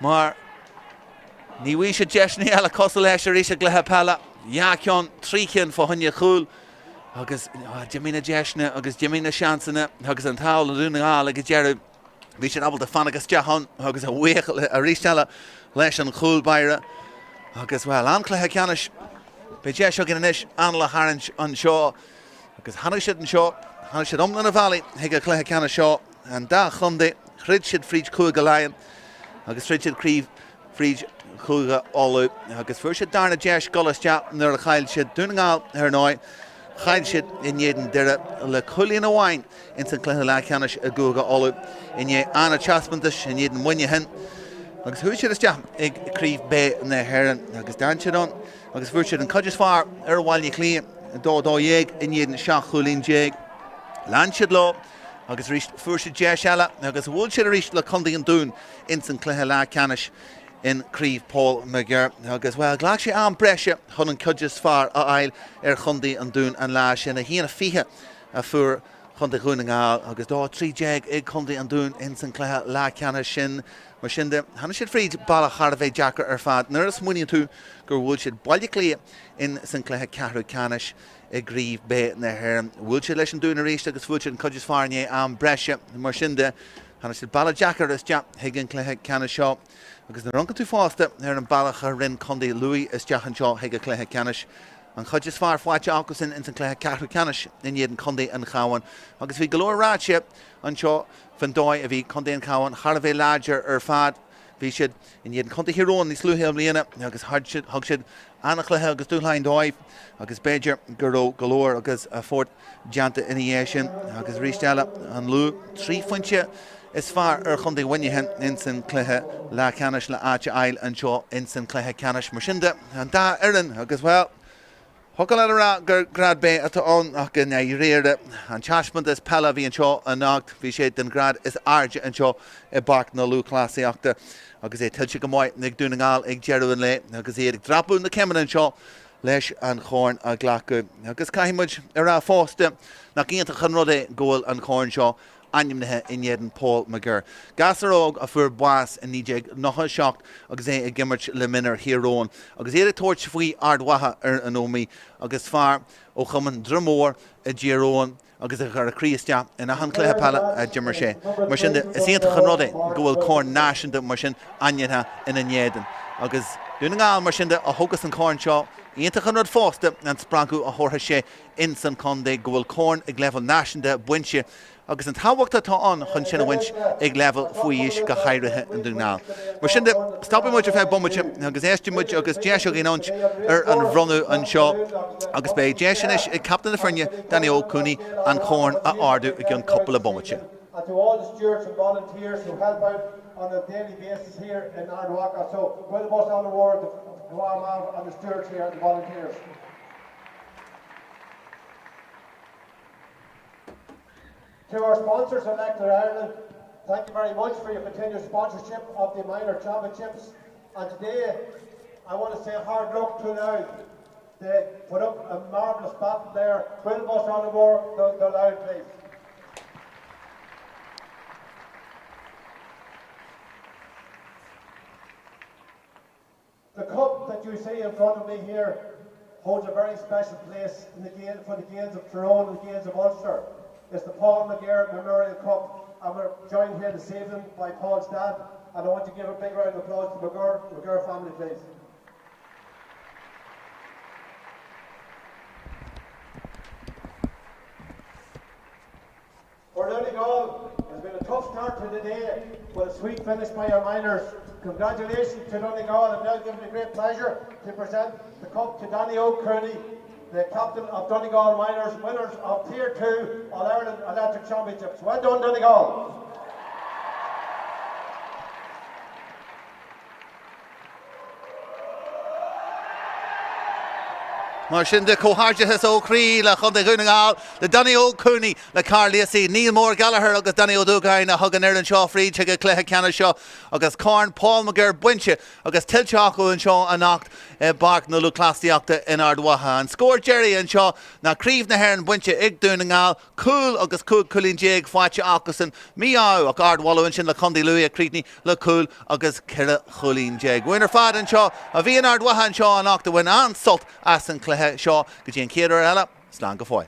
mar ní bhí sé deisna eile cosú leis a ríise gluthe Peile ja ceann trícinn fá hunne chúl agus Jimina deisna agus Jimina seansanna agus an táil an nGall agus Jerry bhí sin abal de fan agus dehan agus a bhuiil a rísteile leis an chúl Byra agus well an chluithe Ceannais be deis seo gin inis an le harann an seo agus hanna siad an seo hanna siad na Valley hiag a chluithe Ceannais seo and da chunde Richard Fried Cúga Lion agus Richard Creve Fried Cúga Olu agus fuair darna Jesh Golastia nuair a chail siad dúnaáil ar nói chail siad in éan deire le chulíon amháin in san cluiche le Ceannais a Cúga Olu in é anna chaspantas in éan muine hen agus thuair siad isteach ag Craobh Beo na Héireann agus dain siad an agus fuair siad an codis fearr ar bhaile clí dó dhéag in éan seach chulín déag lean siad lá agus ríist fuair siad Jesh eile agus bhfuil siad a ríist le condaí an dún in san cluiche le Ceannais in Craobh Paul McGir agus well ghlac sé an breise chun an codis fearr a ail ar chundaí an dún an lá sin a híana fiche a fuair chun de gúnaáil agus dá trí déag ag chundaí an dún in san cluiche le Ceannais sin mar sin de hanna siad fríd bailla charbhéh Jackar ar fad nuair is muíonn tú gur bhfuil siad baile clia in san cluiche ceathrú Ceannais i Craobh Beo na Héireann bhfuil siad leis an dún a ríist agus bhfuil siad an codis fearr in é an breise mar sin de hanna siad bailla Jackar is deach ag an cluiche Ceannais seo agus na rancan tú fásta ar an bailach a rinn condaí Louis is deach an seo ag a cluiche Ceannais an codis fearr fáilte agus in san cluiche ceathrú Ceannais in éan condaí an chawan agus bhí golóir ráite an seo fan dóid a bhí condaí an chawan charbhéh láidir ar fad bhí siad in éan condaí hiróin níos Leibhéal bliana agus thug siad anna cluiche agus dúshlainn dóibh agus Beidir guró golóir agus a fórt deanta ina dhé sin agus ríist eile an lú trí foiinte is fearr ar chundaí hainithe in san cluiche le Ceannais le áite ail an seo in san cluiche Ceannais mar sin de an dá aireann agus well Hogan le rá gur grad bé atá an ach in réire an teasmant is Peile bhí an seo an nacht bhí sé den grad is airde an seo I Páirc na Lúthchleasaíachta agus é tiltte go maiid ag dúnaáil ag dearú an le agus é ag drapú na ceann an seo leis an chóirn a ghlacu agus caiimiid ar rá fásta nach íonta chun rud é ggóil an chóirn seo animnithe in éan Paul McGir. Gasaróg a fuair buas in níideag nachha seacht agus é ag gimmert le minar hiróin agus éad tóirt faoi ardhatha ar an ómí agus fearr ó chuman dromór a ddíróin agus a chu a chríoste ina an cluiche Peile a dimmar sé. Mar sin is íonta chun rud é go bhfuil cóirn náisiúnta mar sin ainithe ina néadan agus dúnaáil mar sin a thugus an cóirn seo íonta chun rud fásta an spranú a thortha sé in san condaí go bhfuil cóirn ag leibhéal náisiúnta buinte agus an táhachtta tá an chun sin bhaint ag leibhéal faois go chairithe an dúnaáil. Mar sin de stoppa muid a bheith bommite agus éistú muid agus deis a ghéint ar an bhronnú an seo agus bé déisiis ag captain na frine Danny O'Cooney an chóirn a ardú ag an couple of bommite. And to all the stewards and volunteers who help out on a daily basis here in Ardwaka. So well the most on the word to our and the stewards here and the volunteers. To our sponsors of Elector Ireland, thank you very much for your continued sponsorship of the minor championships. And today, I want to say hard luck to Loud. They put up a marvellous battle there. Will bus on the board, the Loud please. The cup that you see in front of me here holds a very special place in the game, for the games of Tyrone and the games of Ulster. It's the Paul McGir Memorial Cup, and we're joined here this evening by Paul's dad, and I want to give a big round of applause to the McGir family, please. For Donegal, it's been a tough start to the day, but a sweet finish by our miners. Congratulations to Donegal, and now gives me great pleasure to present the cup to Danny O'Cooney, the captain of Donegal Miners, winners of Tier 2 All-Ireland Electric Championships. Well done, Donegal. Mar sin de cóthairithe ó chrí le chun de gúnaáil le Danny O'Cooney le Carliasi, Neil Moore Gallagher agus Danny O'Dugain a thugan ar an seo fríd te go cluiche Ceannais seo agus Corn Paul McGir buinte agus tilteach ó an seo a nacht Páirc na Lúthchleasaíachta in Ardwatha an scór Jerry an seo na Craobh na Héireann buinte ag dúnaáil cool agus culín déag fáite agus an Mionúr ach Ardwalloin sin le condaí Louis a Críochney le cool agus cire chulín déag. Winner fad an seo a bhí in Ardwatha an seo a nacht a bhain ansult as an cluiche seo go dtí an céadar eile slán go fáil.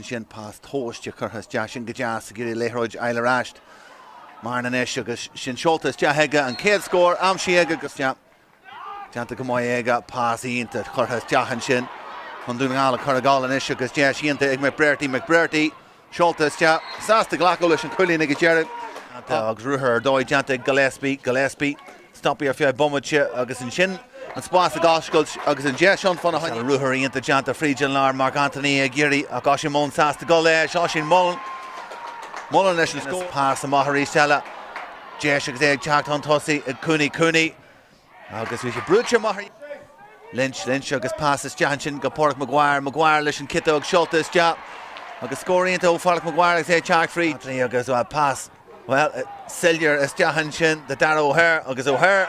Sin past tóiste churthas de sin go deas a gurí léthróid eile ráist. Mar na éis agus sin seoltas de heige an céad scór am si aige agus deanta go mai aige pás ionta churthas deachan sin. Chun dúna gála chur a gála is agus de ionta ag McBrearty. Seoltas de sásta ghlacó leis an chuilín ag dearad. Agus ruthar dóid deanta Gillespie. Stoppí ar fiad bommate agus an sin. An spás a gáiscoilt agus an deis an fanna hain. Ruthar ionta deanta Frídjan Lár Mark Anthony a géirí a gáis sin món sásta go le seo sin Mullen. Mullen leis an scór. Pás a Maharí Stella. Deis agus ag teacht an tosaí ag Cooney. Agus bhí sé brúte Maharí. Lynch agus pás is dean sin go Páirc Maguire leis an citóg seoltas de. Agus scóíonnta ó Páirc Maguire agus é teacht frí. Agus pás. Well, Sillier is dean sin de Dara O'Hare agus O'Hare.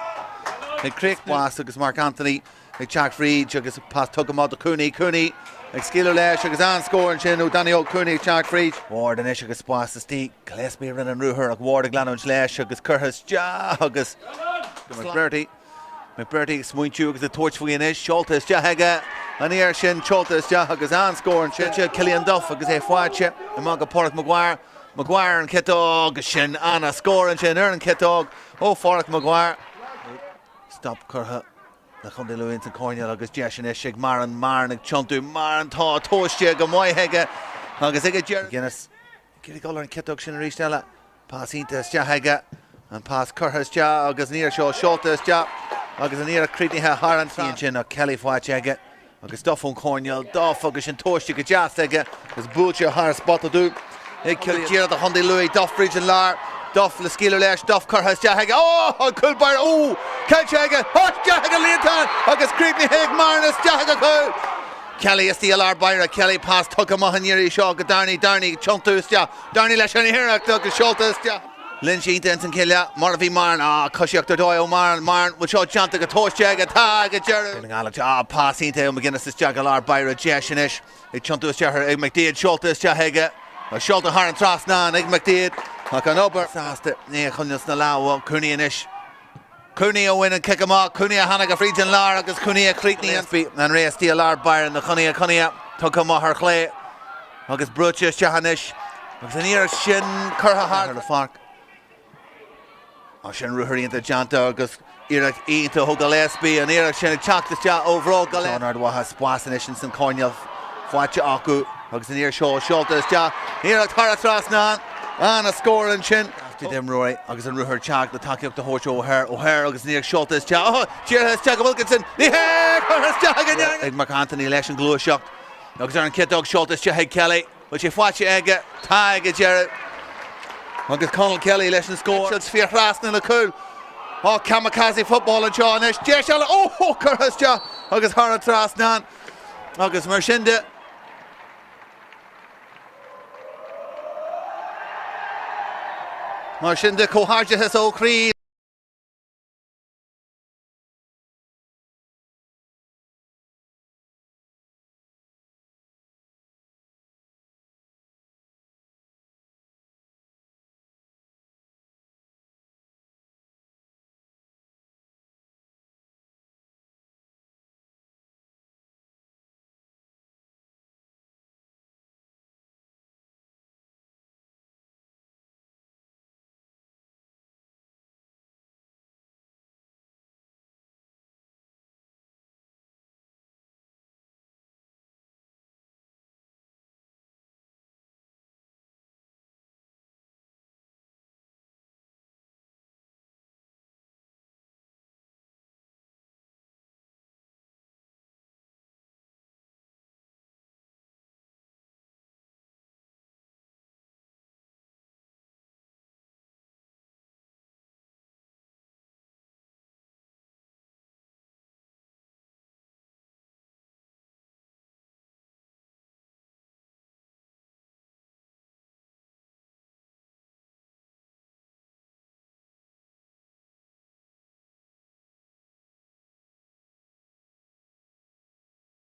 Ag Craobh agus Mark Anthony ag teacht frí agus pás tugamá do Cooney. Ag sciú leis agus an scóir sin ó Danny O'Cooney teacht frí. Ward an is agus spás is tí Gillespie rin an ruthar ag Ward a glanúint leis agus churthas de agus McBrearty smuintú agus a toirt faoin is seoltas de heige an éir sin seoltas de agus an scóir sin Cillian Duff agus é fáilte i má go Páirc Maguire an citóg agus sin anna scóir sin ar an citóg ó Páirc Maguire. Stop churtha na chundé luint an Conall agus de sin is sig mar an ag chontú mar an tá tóiste go mai heige agus ag Jerry Guinness Giri golar an citóg sin a ríist eile pás iontas de heige an pás churthas de agus níor seo seoltas de agus an íar a crítithe Haran tíon sin a Kelly fáilte aige agus Duff ón Conall Duff agus an tóiste go deas aige agus búte Har spot a dú ag Kelly Díad a chundé luí Duff Frídjan Lár Duff le sciú leis Duff churthas de heige an culbar cailte aige de heige líontán agus crítithe ag marnas de heige cúil Kelly is tíal ar Páirc Kelly pás tugad maithníirí seo go Darny chontús de Darny leis an hireacht agus seoltas de Lynch ionta an cille mar bhí mar cosíocht dó ó mar bhil seo teanta go tóiste aige tá go Jerry gála pás ionta ó McGuinness is deagal ar Páirc de sin is ag chontús de ag McDaid seoltas de heige seolta Har an trasná ag McDaid ach an obair sásta ní chunas na lá Cooney inis Cooney a win an kick amach Cooney a hanna go Frídjan Lár agus Cooney a críitní an réas tíal ar Páirc na Cooney tugad mar chlé agus brúte tehanis agus an íar sin curtha Har le Páirc sin ruthíonnta deanta agus iireach ionta ó Gillespie an iireach sin teachtas de óhrá Gillespie watha spásan sin san Conall fáilte acu agus an íar seo seoltas de iireach Har trasná an a scóir an sin after them Roy agus an ruthar teach le takeíocht de hóirte O'Hare agus níor seoltas de tíorthas de go Wilkinson ní churthas de aige ag Mark Anthony leis an Cluiche agus ar an citóg seoltas de ag Kelly bhil sé fáilte aige tá aige Jerry agus Conall Kelly leis an scóir sfíor rásna le cúil kamikaze football an Ceannais de seala churthas de agus Har trasná agus mar sinnde cóthairithe ó chrí